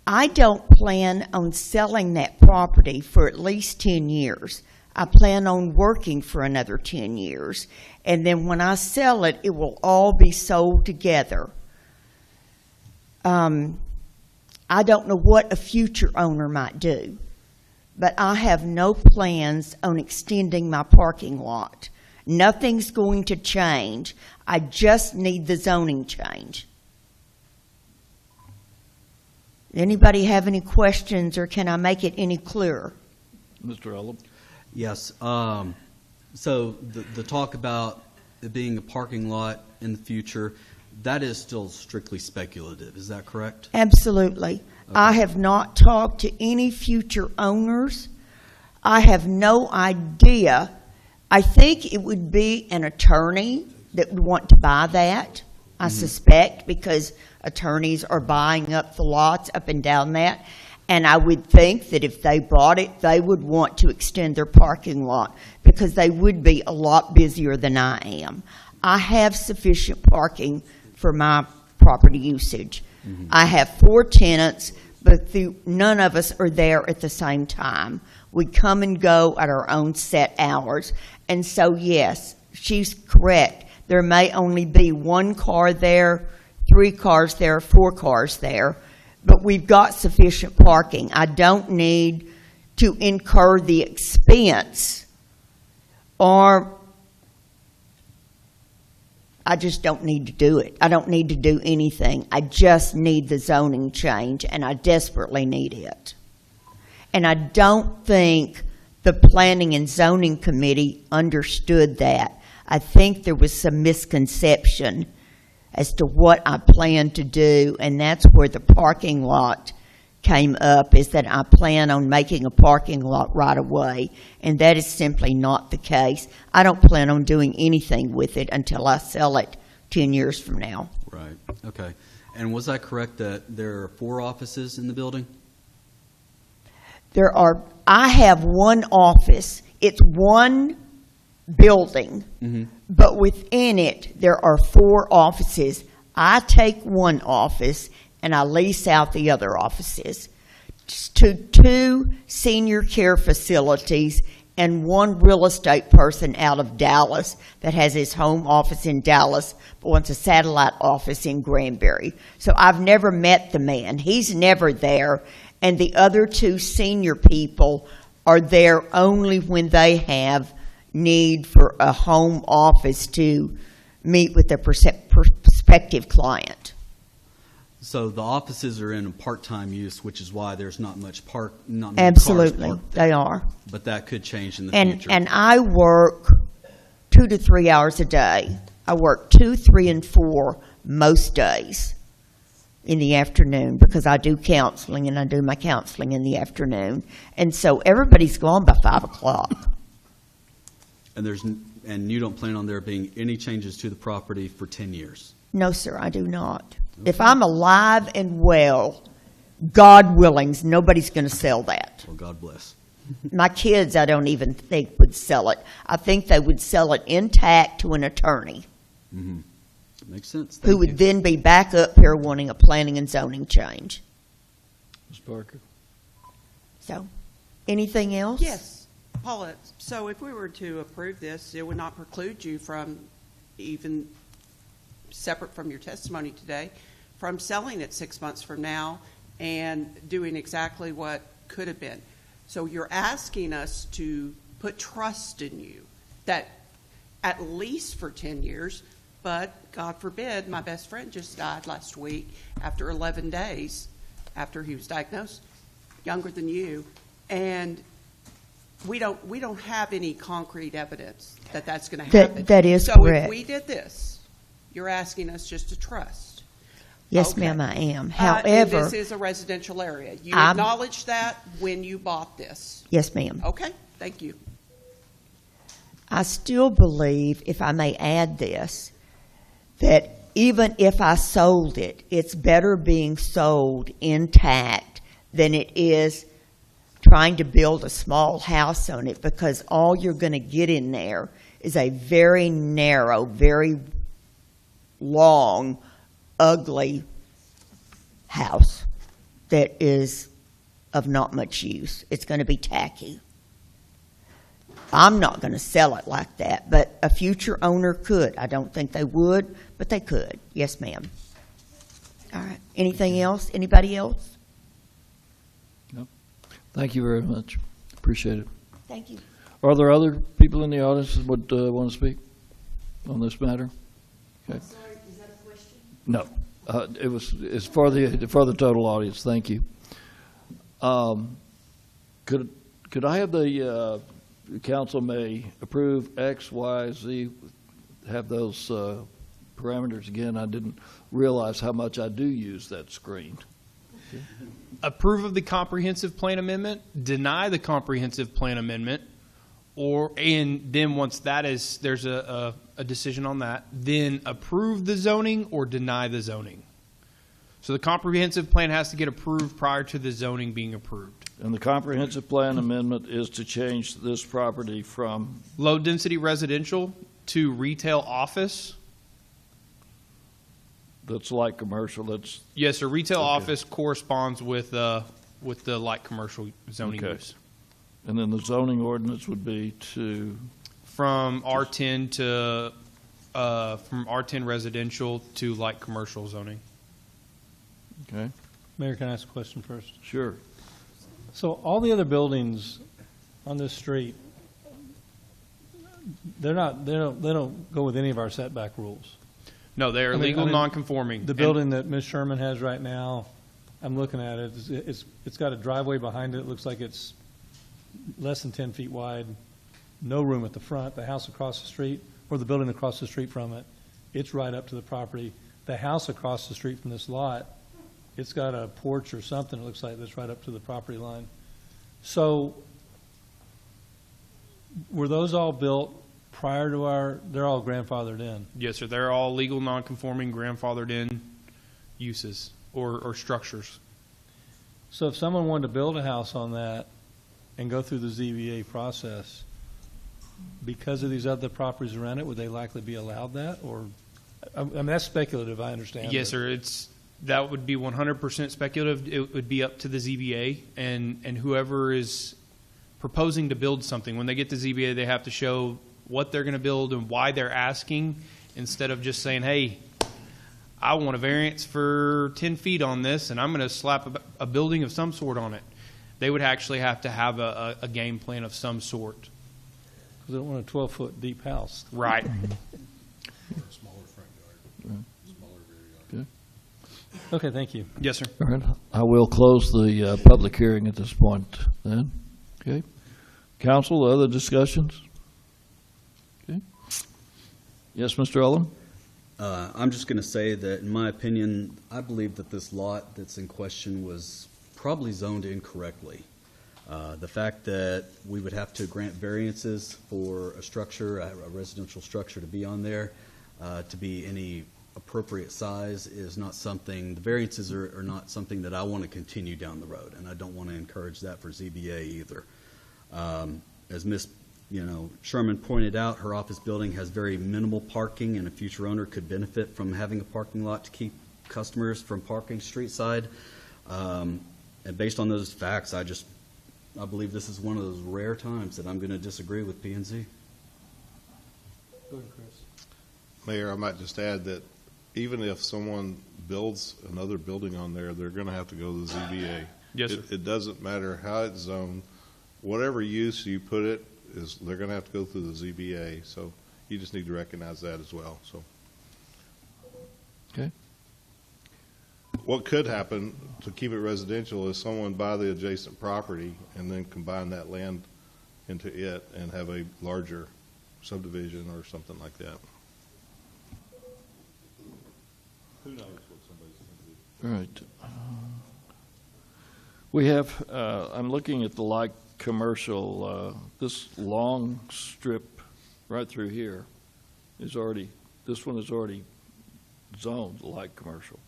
I don't plan on selling that property for at least 10 years. I plan on working for another 10 years. And then when I sell it, it will all be sold together. I don't know what a future owner might do, but I have no plans on extending my parking lot. Nothing's going to change. I just need the zoning change. Anybody have any questions, or can I make it any clearer? Mr. Ellum? Yes. So the talk about it being a parking lot in the future, that is still strictly speculative. Is that correct? Absolutely. I have not talked to any future owners. I have no idea. I think it would be an attorney that would want to buy that, I suspect, because attorneys are buying up the lots up and down that. And I would think that if they bought it, they would want to extend their parking lot because they would be a lot busier than I am. I have sufficient parking for my property usage. I have 4 tenants, but none of us are there at the same time. We come and go at our own set hours. And so, yes, she's correct. There may only be 1 car there, 3 cars there, 4 cars there, but we've got sufficient parking. I don't need to incur the expense, or I just don't need to do it. I don't need to do anything. I just need the zoning change, and I desperately need it. And I don't think the Planning and Zoning Committee understood that. I think there was some misconception as to what I planned to do, and that's where the parking lot came up, is that I plan on making a parking lot right away, and that is simply not the case. I don't plan on doing anything with it until I sell it 10 years from now. Right. Okay. And was I correct that there are 4 offices in the building? I have 1 office. It's 1 building, but within it, there are 4 offices. I take 1 office and I lease out the other offices to 2 senior care facilities and 1 real estate person out of Dallas that has his home office in Dallas but wants a satellite office in Granbury. So I've never met the man. He's never there. And the other 2 senior people are there only when they have need for a home office to meet with their prospective client. So the offices are in a part-time use, which is why there's not much not many Absolutely, cars parked there. they are. But that could change in the And future. and I work 2 to 3 hours a day. I work 2, 3, and 4 most days in the afternoon because I do counseling, and I do my counseling in the afternoon. And so everybody's gone by 5 o'clock. And you don't plan on there being any changes to the property for 10 years? No, sir, I do not. Okay. If I'm alive and well, God willings, nobody's going to sell that. Well, God bless. My kids, I don't even think would sell it. I think they would sell it intact to an attorney. Makes sense. Who would then be back up here wanting a planning and zoning change. Ms. Parker? So, anything else? Yes. Paula, so if we were to approve this, it would not preclude you from, even separate from your testimony today, from selling it 6 months from now and doing exactly what could have been. So you're asking us to put trust in you that at least for 10 years, but God forbid, my best friend just died last week after 11 days after he was diagnosed, younger than you, and we don't have any concrete evidence that that's going to happen. That is so correct. So if we did this, you're asking us just to trust. Yes, Okay. ma'am, I am. And However, this is a residential area. You acknowledged that when you bought this. yes, ma'am. Okay, thank you. I still believe, if I may add this, that even if I sold it, it's better being sold intact than it is trying to build a small house on it, because all you're going to get in there is a very narrow, very long, ugly house that is of not much use. It's going to be tacky. I'm not going to sell it like that, but a future owner could. I don't think they would, but they could. Yes, ma'am. All right. Anything else? Anybody else? No. Thank you very much. Appreciate it. Thank you. Are there other people in the audience that would want to speak on this matter? Okay. Sorry, is that a question? No. It's for the total audience. Thank you. Could I have the council may approve X, Y, Z, have those parameters again. I didn't realize how much I do use that screen. Approve of the comprehensive plan amendment, deny the comprehensive plan amendment, and then once that is, there's a decision on that, then approve the zoning or deny the zoning. So the comprehensive plan has to get approved prior to the zoning being approved. And the comprehensive plan amendment is to change this property from, Low-density residential to retail office. that's light commercial, that's, Yes, sir. Retail Okay. office corresponds with the light commercial zoning Okay. use. and then the zoning ordinance would be to, From R10 to, from R10 residential to light commercial zoning. okay, Mayor, can I ask a question first? sure. So all the other buildings on this street, they don't go with any of our setback rules. No, they are I mean- legal I mean, non-conforming. The And- building that Ms. Sherman has right now, I'm looking at it, it's got a driveway behind it, it looks like it's less than 10 feet wide, no room at the front. The house across the street, or the building across the street from it, it's right up to the property. The house across the street from this lot, it's got a porch or something, it looks like, that's right up to the property line. So, were those all built prior to they're all grandfathered in? Yes, sir. They're all legal non-conforming grandfathered in uses or structures. So if someone wanted to build a house on that and go through the ZBA process, because of these other properties around it, would they likely be allowed that? Or, I mean, that's speculative, I understand. Yes, but- sir. That would be 100% speculative. It would be up to the ZBA and whoever is proposing to build something. When they get to ZBA, they have to show what they're going to build and why they're asking, instead of just saying, hey, I want a variance for 10 feet on this, and I'm going to slap a building of some sort on it. They would actually have to have a game plan of some sort. 'Cause they don't want a 12-foot deep house. Right. Okay, thank you. Yes, sir. All right, I will close the public hearing at this point then. Okay. Council, other discussions? Okay. Yes, Mr. Ellen? I'm just going to say that, in my opinion, I believe that this lot that's in question was probably zoned incorrectly. The fact that we would have to grant variances for a structure, a residential structure to be on there, to be any appropriate size is not something, the variances are not something that I want to continue down the road, and I don't want to encourage that for ZBA either. As Ms. Sherman pointed out, her office building has very minimal parking, and a future owner could benefit from having a parking lot to keep customers from parking street side. And based on those facts, I believe this is one of those rare times that I'm going to disagree with P&Z. Go ahead, Chris. Mayor, I might just add that even if someone builds another building on there, they're going to have to go to the ZBA. Yes, sir. It doesn't matter how it's zoned, whatever use you put it, they're going to have to go through the ZBA. So you just need to recognize that as well. So. Okay. What could happen to keep it residential is someone buy the adjacent property and then combine that land into it and have a larger subdivision or something like that. Who knows what somebody's going to do? All right. We have, I'm looking at the light commercial, this long strip right through here is already, this one is already zoned light commercial.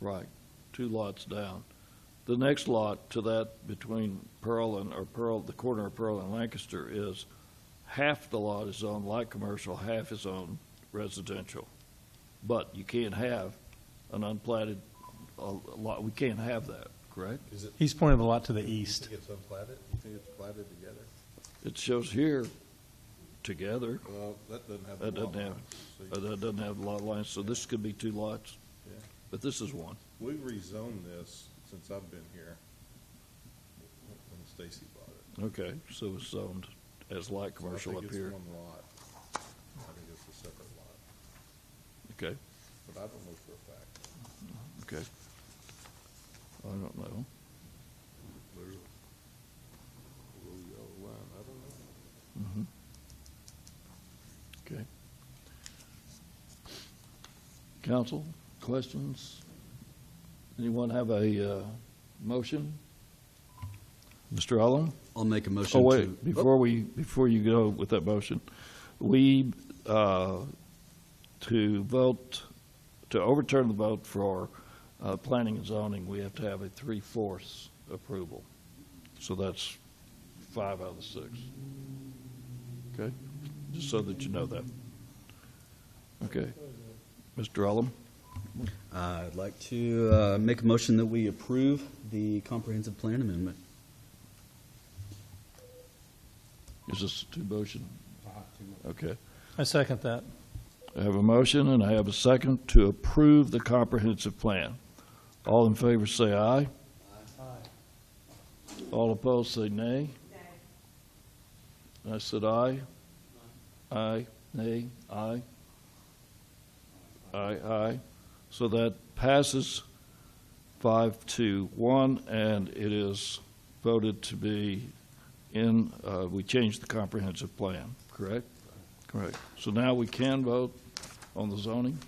Right, 2 lots down. The next lot to that between the corner of Pearl and Lancaster is half the lot is zoned light commercial, half is zoned residential. But you can't have an unplatted lot, we can't have that, correct? He's pointing a lot to the east. You think it's unplatted? You think it's platted together? It shows here together, Well, that doesn't have. that doesn't have, that doesn't have lot lines, so this could be 2 lots, Yeah. but this is one. We've rezoned this since I've been here, when Stacy bought it. Okay, so it's zoned as light commercial So I up think here, it's one lot. I think it's a separate lot, okay, but I don't know for a fact. okay. I don't know. There's a little yellow line, I don't know. Mhm. Okay. Council, questions? Anyone have a motion? Mr. Allen? I'll make a motion Oh, to. wait, before you go with that motion, we, to vote, to overturn the vote for planning and zoning, we have to have a 3/4 approval. So that's 5 out of the 6. Okay? Just so that you know that. Okay. Mr. Ullum? I'd like to make a motion that we approve the comprehensive plan amendment. Is this a two-motion? Okay. I second that. I have a motion and I have a second to approve the comprehensive plan. All in favor say aye. All opposed say nay. I said aye. Aye, nay, aye. Aye, aye. So that passes 5-1, and it is voted to be in, we changed the comprehensive plan, correct? Correct. So now we can vote on the zoning?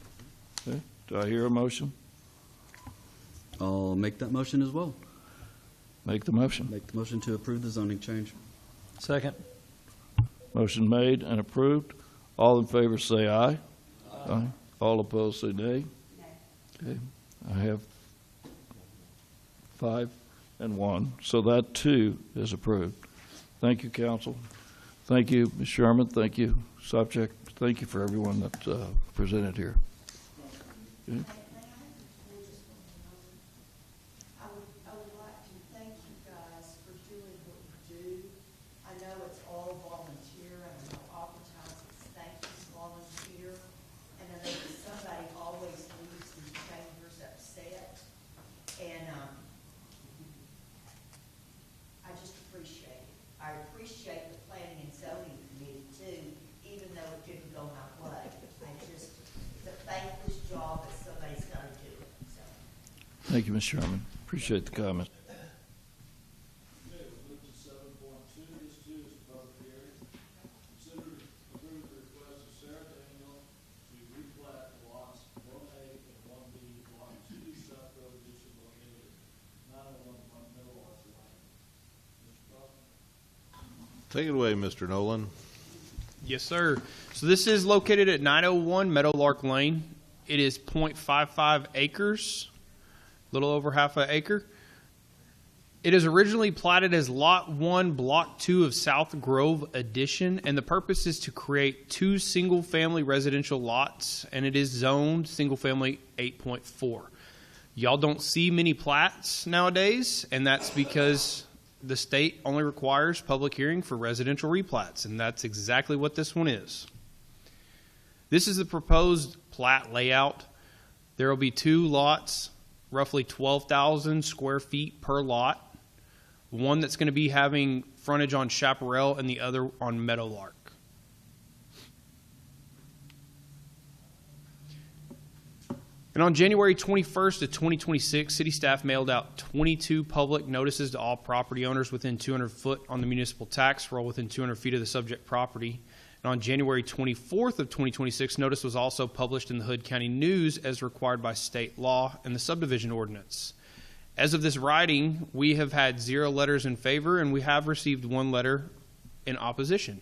Okay. Do I hear a motion? I'll make that motion as well. Make the motion. Make the motion to approve the zoning change. Second. Motion made and approved. All in favor say aye. Aye. All opposed say nay. Okay. I have 5-1. So that too is approved. Thank you, council. Thank you, Ms. Sherman. Thank you, subject. Thank you for everyone that presented here. Okay. I would like to thank you guys for doing what you do. I know it's all volunteer, and I know oftentimes it's thank you volunteer, and I know that somebody always leaves these chambers upset, and I just appreciate it. I appreciate the planning and zoning committee too, even though it didn't go my way. It's a thankless job that somebody's got to do it, so. Thank you, Ms. Sherman. Appreciate the comment. Take it away, Mr. Nolan. Yes, sir. So this is located at 901 Meadowlark Lane. It is 0.55 acres, a little over half an acre. It is originally platted as Lot 1, Block 2 of South Grove Addition, and the purpose is to create 2 single-family residential lots, and it is zoned single-family 8.4. Y'all don't see many plats nowadays, and that's because the state only requires public hearing for residential replats, and that's exactly what this one is. This is the proposed plat layout. There will be 2 lots, roughly 12,000 square feet per lot. One that's going to be having frontage on Chaparral and the other on Meadowlark. And on January 21st of 2026, city staff mailed out 22 public notices to all property owners within 200 foot on the municipal tax roll within 200 feet of the subject property. And on January 24th of 2026, notice was also published in the Hood County News as required by state law and the subdivision ordinance. As of this writing, we have had 0 letters in favor, and we have received 1 letter in opposition.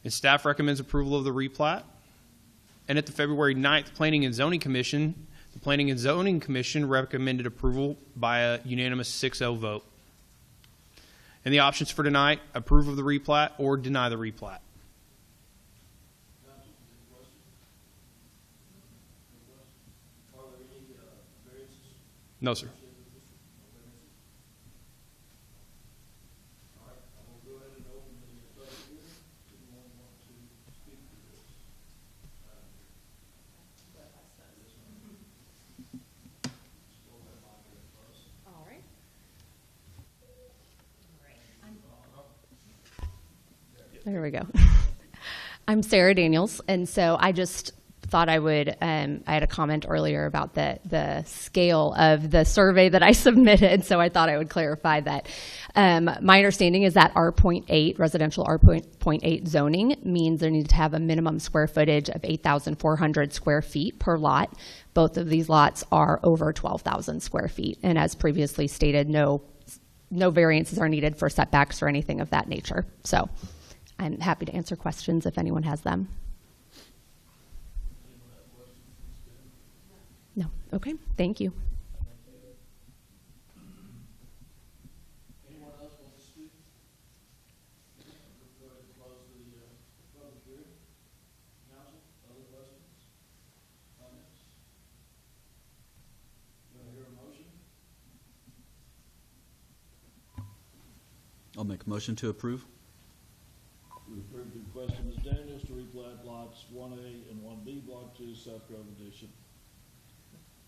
And staff recommends approval of the replat. And at the February 9th Planning and Zoning Commission, the Planning and Zoning Commission recommended approval by a unanimous 6-0 vote. And the options for tonight, approve of the replat or deny the replat. No, sir. There we go. I'm Sarah Daniels, and so I just thought I would, I had a comment earlier about the scale of the survey that I submitted, so I thought I would clarify that. My understanding is that R.8, residential R.8 zoning, means there needs to have a minimum square footage of 8,400 square feet per lot. Both of these lots are over 12,000 square feet, and as previously stated, no variances are needed for setbacks or anything of that nature. So I'm happy to answer questions if anyone has them. No. Okay. Thank you. Anyone else want to speak? Go ahead and close the public hearing. Council, other questions? Comments? Do I hear a motion? I'll make a motion to approve. We approve the request of Ms. Daniels to replat lots 1A and 1B, Block 2, South Grove Edition.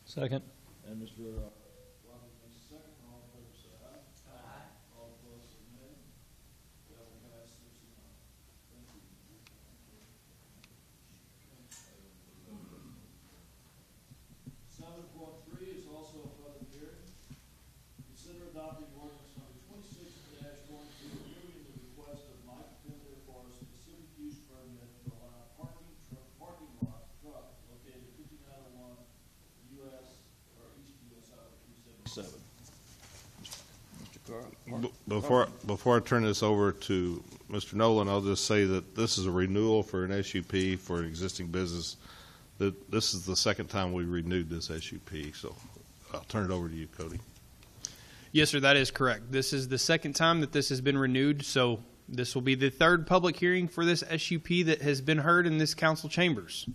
Second. And Mr. Robert makes a second. All in favor say aye. Aye. All opposed say nay. That will pass 6-0. Thank you. 7.3 is also a public hearing. Consider adopting ordinance number 26-22, approving the request of Mike Pender for a specific use permit to allow parking lot truck located at 5901 US or East US Highway 377. Mr. Carl. Before I turn this over to Mr. Nolan, I'll just say that this is a renewal for an SUP for an existing business. That this is the second time we renewed this SUP, so I'll turn it over to you, Cody. Yes, sir, that is correct. This is the second time that this has been renewed, so this will be the third public hearing for this SUP that has been heard in this council chambers.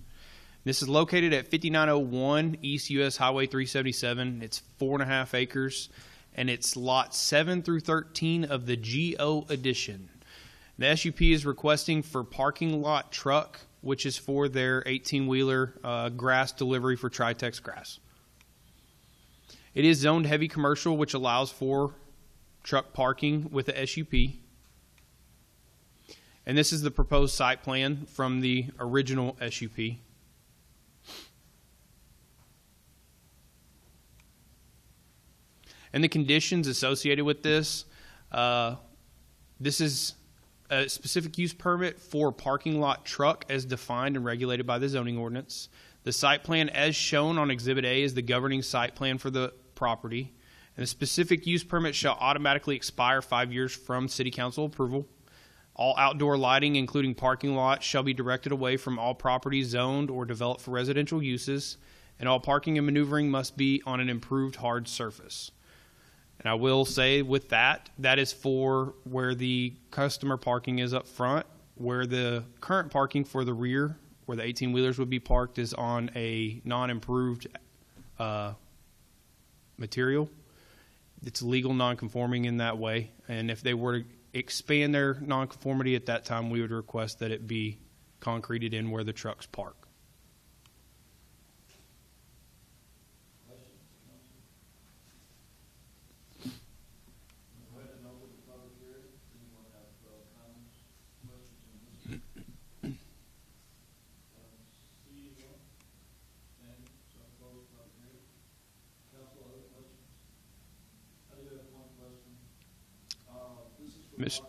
This is located at 5901 East US Highway 377. It's 4.5 acres, and it's lots 7 through 13 of the GO edition. The SUP is requesting for parking lot truck, which is for their 18-wheeler grass delivery for Tritex Grass. It is zoned heavy commercial, which allows for truck parking with a SUP. And this is the proposed site plan from the original SUP. And the conditions associated with this, this is a specific use permit for parking lot truck as defined and regulated by the zoning ordinance. The site plan as shown on Exhibit A is the governing site plan for the property. And the specific use permit shall automatically expire 5 years from City Council approval. All outdoor lighting, including parking lots, shall be directed away from all properties zoned or developed for residential uses. And all parking and maneuvering must be on an improved hard surface. And I will say with that, that is for where the customer parking is up front, where the current parking for the rear, where the 18-wheelers would be parked, is on a non-improved material. It's legal non-conforming in that way. And if they were to expand their non-conformity at that time, we would request that it be concreted in where the trucks park.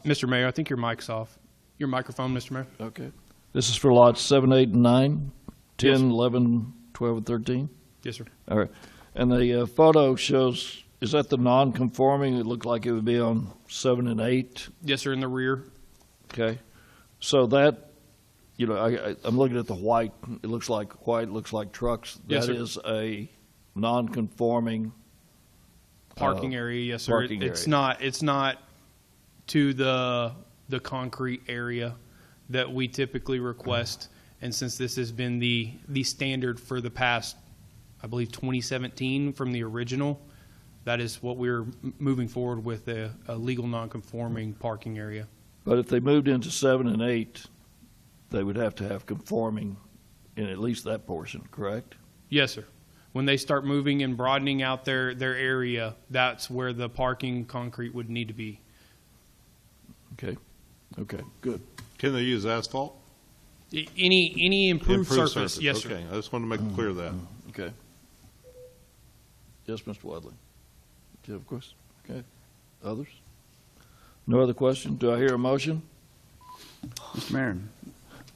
Mr. Mayor, I think your mic's off. Your microphone, Mr. Mayor. Okay. This is for lots 7, 8, and 9, 10, Yes. 11, 12, and 13? Yes, sir. All right. And the photo shows, is that the non-conforming? It looked like it would be on 7 and 8. Yes, sir, in the rear. Okay. So that, you know, I'm looking at the white. It looks like white, looks like trucks. Yes, That sir. is a non-conforming Parking area, yes, sir. parking It's area. not to the concrete area that we typically request. And since this has been the standard for the past, I believe, 2017 from the original, that is what we're moving forward with, a legal non-conforming parking area. But if they moved into 7 and 8, they would have to have conforming in at least that portion, correct? Yes, sir. When they start moving and broadening out their area, that's where the parking concrete would need to be. Okay. Okay, good. Can they use asphalt? Any improved surface, yes, sir. Okay, I just wanted to make clear that. Okay. Yes, Mr. Wadley. Do you have a question? Okay. Others? No other question? Do I hear a motion? Mr. Mayor,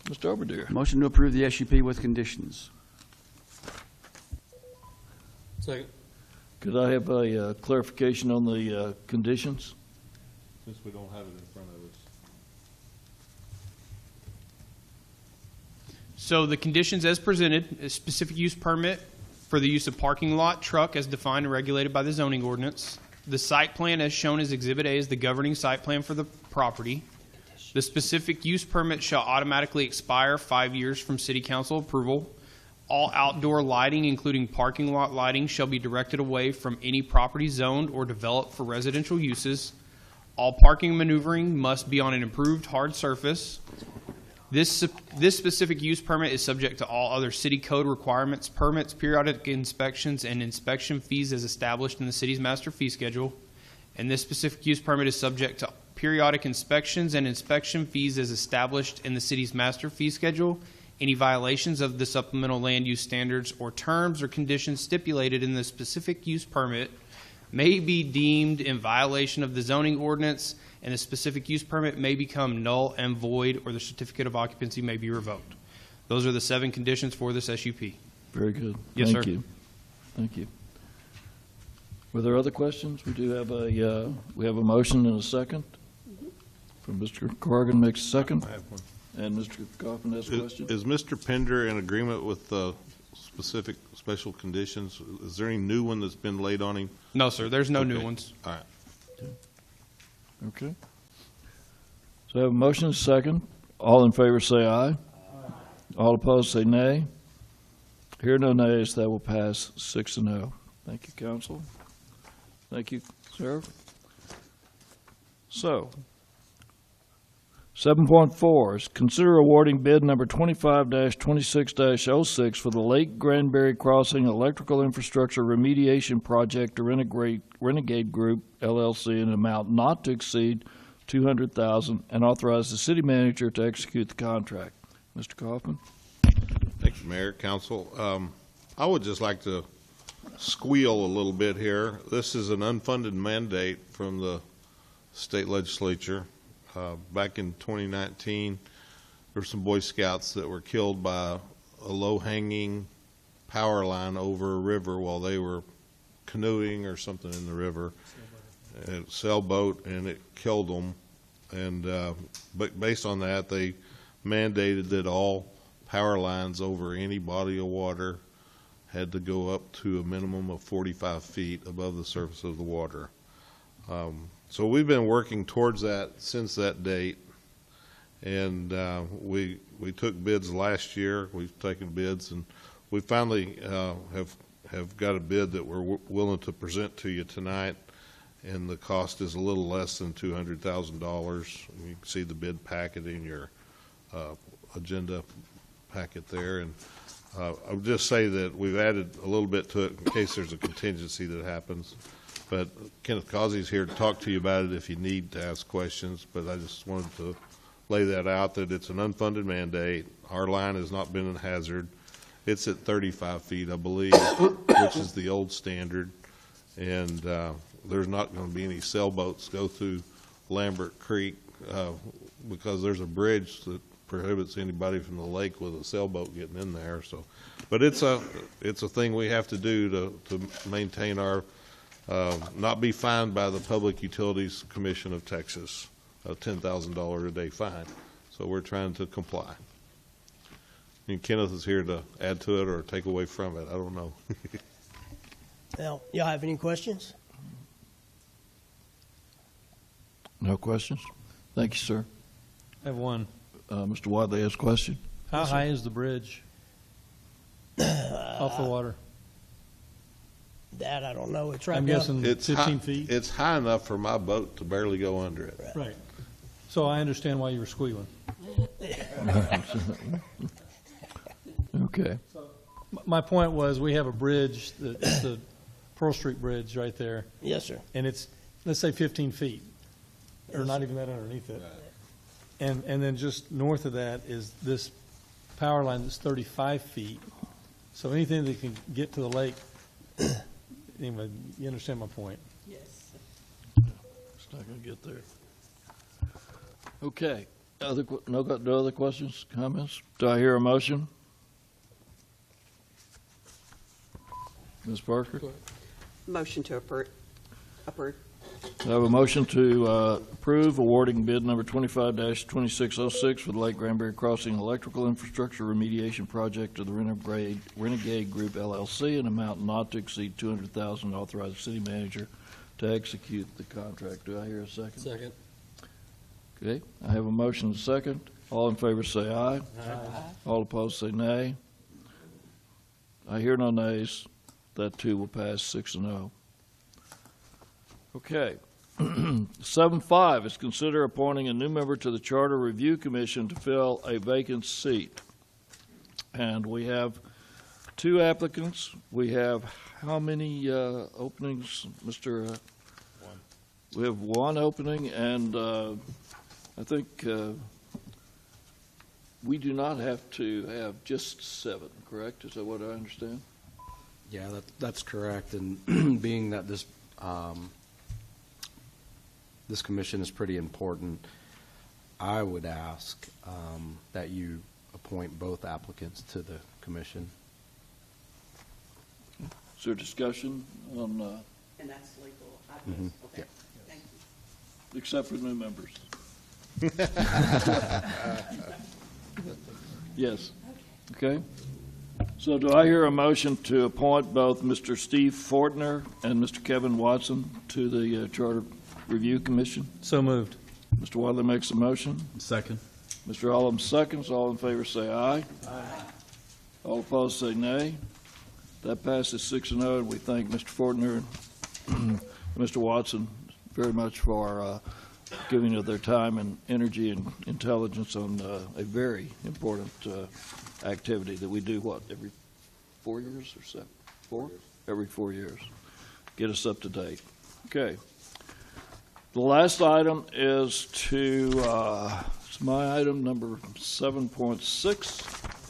Mr. Overdeer. motion to approve the SUP with conditions. Second. Could I have a clarification on the conditions? Since we don't have it in front of us. So the conditions as presented, a specific use permit for the use of parking lot, truck as defined and regulated by the zoning ordinance. The site plan as shown as Exhibit A is the governing site plan for the property. The specific use permit shall automatically expire 5 years from City Council approval. All outdoor lighting, including parking lot lighting, shall be directed away from any property zoned or developed for residential uses. All parking and maneuvering must be on an improved hard surface. This specific use permit is subject to all other city code requirements, permits, periodic inspections, and inspection fees as established in the city's master fee schedule. And this specific use permit is subject to periodic inspections and inspection fees as established in the city's master fee schedule. Any violations of the supplemental land use standards or terms or conditions stipulated in the specific use permit may be deemed in violation of the zoning ordinance, and the specific use permit may become null and void, or the certificate of occupancy may be revoked. Those are the 7 conditions for this SUP. Very good. Yes, Thank sir. you. Thank you. Were there other questions? We do have a motion and a second. From Mr. Corrigan makes a second. I have one. And Mr. Kaufman has a question. Is Mr. Pender in agreement with the specific special conditions? Is there any new one that's been laid on him? No, sir, there's no new Okay. ones. All right. Okay. So I have a motion and a second. All in favor say aye. All opposed say nay. Hear no nays, that will pass 6-0. Thank you, council. Thank you, sir. So, 7.4 is consider awarding bid number 25-26-06 for the Lake Granbury Crossing Electrical Infrastructure Remediation Project to Renegade Group, LLC, in an amount not to exceed $200,000 and authorize the city manager to execute the contract. Mr. Kaufman? Thank you, Mayor, Council. I would just like to squeal a little bit here. This is an unfunded mandate from the state legislature. Back in 2019, there were some Boy Scouts that were killed by a low-hanging power line over a river while they were canoeing or something in the river, a sailboat, and it killed them. And but based on that, they mandated that all power lines over any body of water had to go up to a minimum of 45 feet above the surface of the water. So we've been working towards that since that date, and we took bids last year. We've taken bids, and we finally have got a bid that we're willing to present to you tonight, and the cost is a little less than $200,000. You can see the bid packet in your agenda packet there, and I would just say that we've added a little bit to it in case there's a contingency that happens. But Kenneth Causey's here to talk to you about it if you need to ask questions. But I just wanted to lay that out, that it's an unfunded mandate. Our line has not been a hazard. It's at 35 feet, I believe, which is the old standard. And there's not going to be any sailboats go through Lambert Creek because there's a bridge that prohibits anybody from the lake with a sailboat getting in there. So, but it's a thing we have to do to maintain our not be fined by the Public Utilities Commission of Texas, a $10,000 a day fine. So we're trying to comply. And Kenneth is here to add to it or take away from it. I don't know. Now, y'all have any questions? No questions? Thank you, sir. I have one. Mr. Wadley has a question. How high is the bridge off the water? That I don't know. It's right I'm down. guessing It's 15 high, feet? It's high enough for my boat to barely go under it. Right. So I understand why you were squealing. Okay. My point was, we have a bridge, it's the Pearl Street Bridge right there, Yes, sir. and it's, let's say 15 feet, or Yes. not even that underneath it. And then just north of that is this power line that's 35 feet. So anything that can get to the lake, anyway, you understand my point. Yes. It's not going to get there. Okay. No other questions, comments? Do I hear a motion? Ms. Parker? Motion to approve. I have a motion to approve awarding bid number 25-2606 for the Lake Granbury Crossing Electrical Infrastructure Remediation Project to the Renegade Group LLC, an amount not to exceed $200,000, authorize the city manager to execute the contract. Do I hear a second? Second. Okay, I have a motion and a second. All in favor say aye. All opposed say nay. I hear no nays. That too will pass 6-0. Okay. 7.5 is consider appointing a new member to the Charter Review Commission to fill a vacant seat. And we have 2 applicants. We have how many openings, Mr.? One. We have 1 opening, and I think we do not have to have just 7, correct? Is that what I understand? Yeah, that's correct. And being that this this commission is pretty important, I would ask that you appoint both applicants to the commission. Is there discussion on, And that's legal, I guess. Mhm. Okay. Yeah. Thank you. except for new members? Yes. Okay. So do I hear a motion to appoint both Mr. Steve Fortner and Mr. Kevin Watson to the Charter Review Commission? So moved. Mr. Wadley makes a motion. Second. Mr. Olam seconds. All in favor say aye. Aye. All opposed say nay. That passes 6-0, and we thank Mr. Fortner and Mr. Watson very much for giving of their time and energy and intelligence on a very important activity that we do, every 4 years or so? 4? Every 4 years. Get us up to date. Okay. The last item is it's my item number 7.6.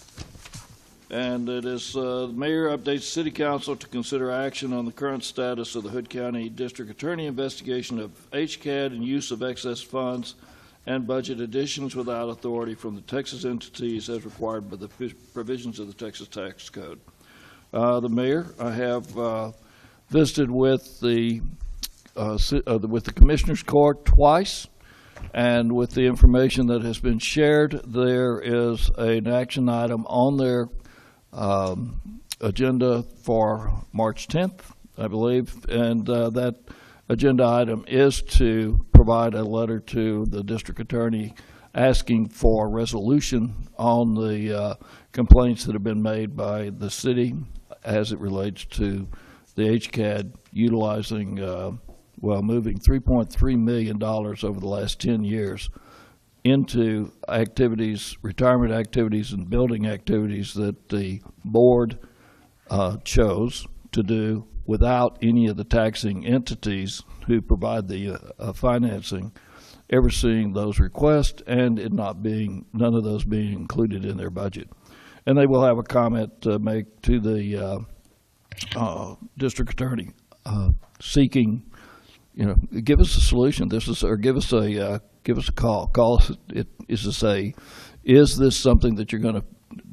And it is the mayor updates city council to consider action on the current status of the Hood County District Attorney investigation of HCAD and use of excess funds and budget additions without authority from the Texas entities as required by the provisions of the Texas Tax Code. The mayor, I have visited with the Commissioners Court twice, and with the information that has been shared, there is an action item on their agenda for March 10th, I believe, and that agenda item is to provide a letter to the district attorney asking for resolution on the complaints that have been made by the city as it relates to the HCAD utilizing, moving $3.3 million over the last 10 years into activities, retirement activities and building activities that the board chose to do without any of the taxing entities who provide the financing ever seeing those requests and it none of those being included in their budget. And they will have a comment to make to the district attorney seeking, give us a solution. Or give us a call. Call us is to say, is this something that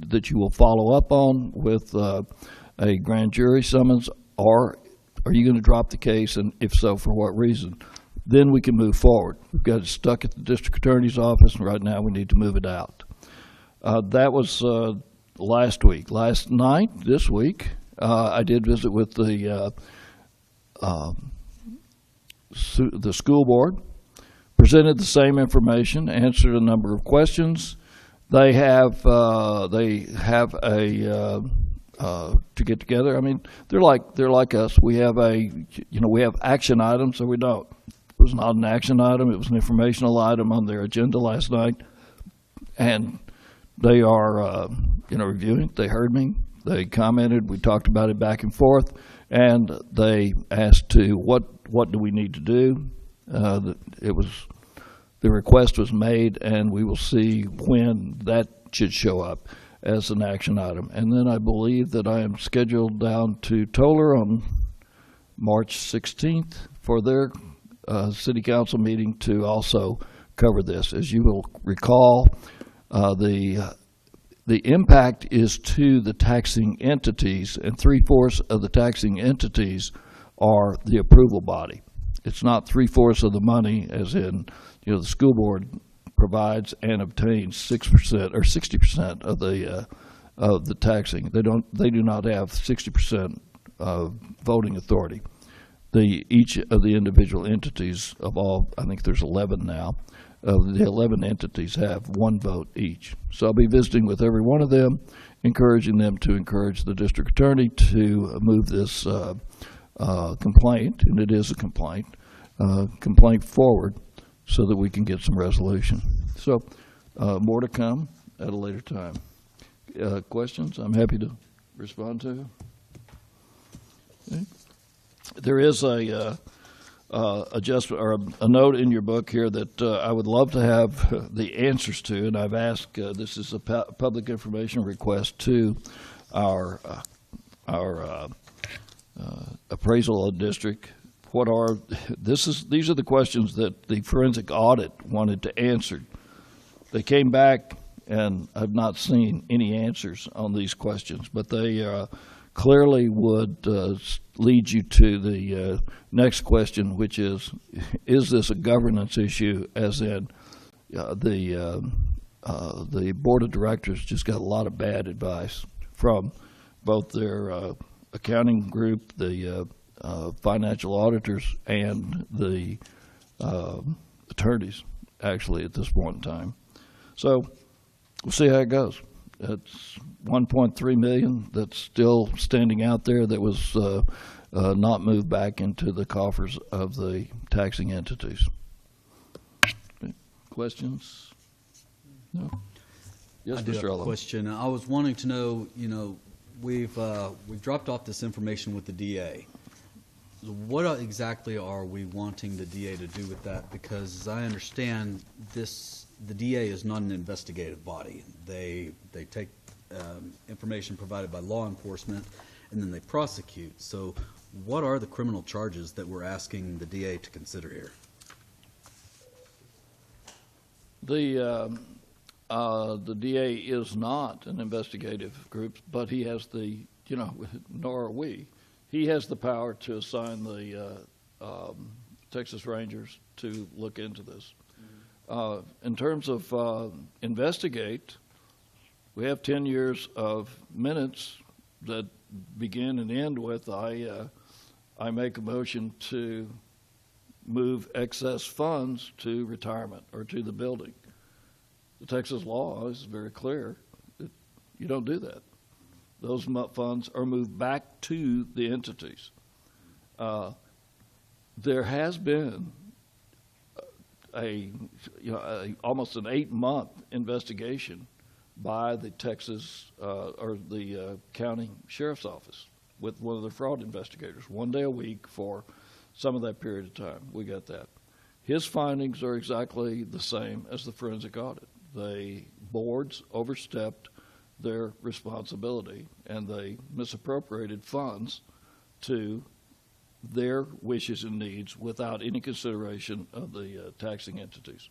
that you will follow up on with a grand jury summons, or are you going to drop the case, and if so, for what reason? Then we can move forward. We've got it stuck at the district attorney's office, and right now we need to move it out. That was last week. Last night, this week, I did visit with the school board, presented the same information, answered a number of questions. They have to get together. I mean, they're like us. We have we have action items, so we don't. It was not an action item. It was an informational item on their agenda last night, and they are reviewing. They heard me. They commented. We talked about it back and forth, and they asked what do we need to do. The request was made, and we will see when that should show up. as an action item. And then I believe that I am scheduled down to Toller on March 16th for their city council meeting to also cover this. As you will recall, the impact is to the taxing entities, and 3/4 of the taxing entities are the approval body. It's not 3/4 of the money, as in, the school board provides and obtains 6% or 60% of the taxing. They do not have 60% voting authority. Each of the individual entities of all, I think there's 11 now, of the 11 entities have one vote each. So I'll be visiting with every one of them, encouraging them to encourage the district attorney to move this complaint, and it is a complaint forward so that we can get some resolution. So more to come at a later time. Questions? I'm happy to respond to. Okay. There is a adjustment or a note in your book here that I would love to have the answers to, and I've asked. This is a public information request to our appraisal district. These are the questions that the forensic audit wanted to answer. They came back, and I've not seen any answers on these questions, but they clearly would lead you to the next question, which is this a governance issue, as in the board of directors just got a lot of bad advice from both their accounting group, the financial auditors, and the attorneys, actually, at this point in time. So we'll see how it goes. It's $1.3 million that's still standing out there that was not moved back into the coffers of the taxing entities. Questions? No? Yes, I do have Mr. a Ello. question. I was wanting to know, we've dropped off this information with the DA. What exactly are we wanting the DA to do with that? Because as I understand, the DA is not an investigative body. They take information provided by law enforcement, and then they prosecute. So what are the criminal charges that we're asking the DA to consider here? The DA is not an investigative group, but he has nor are we. He has the power to assign the Texas Rangers to look into this. In terms of investigate, we have 10 years of minutes that begin and end with I make a motion to move excess funds to retirement or to the building. The Texas law is very clear that you don't do that. Those funds are moved back to the entities. There has been almost an 8-month investigation by the Texas or the county sheriff's office with one of the fraud investigators, 1 day a week for some of that period of time. We got that. His findings are exactly the same as the forensic audit. The boards overstepped their responsibility, and they misappropriated funds to their wishes and needs without any consideration of the taxing entities.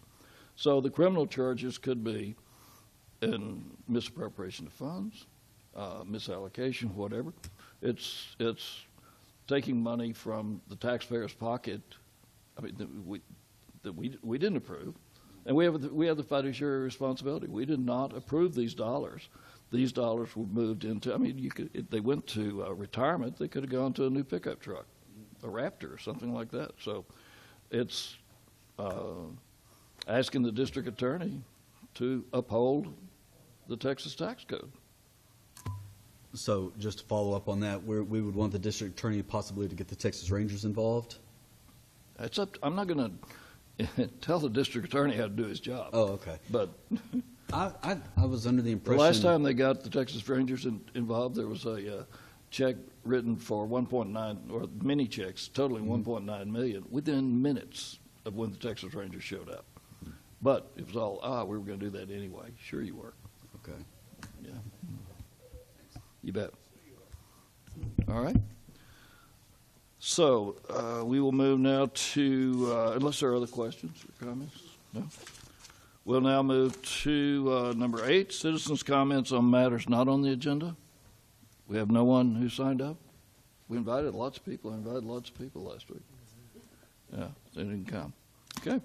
So the criminal charges could be in misappropriation of funds, misallocation, whatever. It's taking money from the taxpayer's pocket. I mean, that we didn't approve, and we have the fiduciary responsibility. We did not approve these dollars. These dollars were moved into. I mean, if they went to retirement, they could have gone to a new pickup truck, a Raptor or something like that. So it's asking the district attorney to uphold the Texas tax code. So just to follow up on that, we would want the district attorney possibly to get the Texas Rangers involved? It's up. I'm not going to tell the district attorney how to do his job. Oh, okay. But I was under the impression... The last time they got the Texas Rangers involved, there was a check written for 1.9, or many checks totaling 1.9 million within minutes of when the Texas Rangers showed up. But it was all, we were going to do that anyway. Sure you were. Okay. Yeah. You bet. All right. So we will move now to, unless there are other questions or comments? No? We'll now move to number 8, citizens' comments on matters not on the agenda. We have no one who signed up. We invited lots of people. I invited lots of people last week. Yeah, they didn't come. Okay.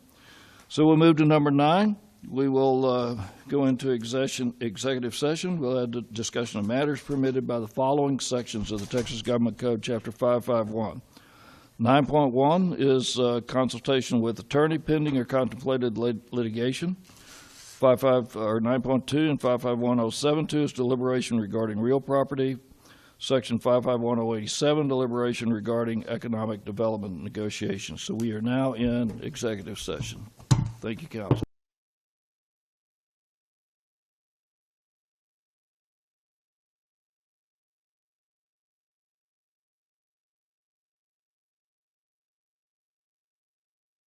So we'll move to number 9. We will go into executive session. We'll have a discussion of matters permitted by the following sections of the Texas Government Code, Chapter 551. 9.1 is consultation with attorney pending or contemplated litigation. 9.2 and 551.072 is deliberation regarding real property. Section 551.087, deliberation regarding economic development negotiations. So we are now in executive session. Thank you, counsel.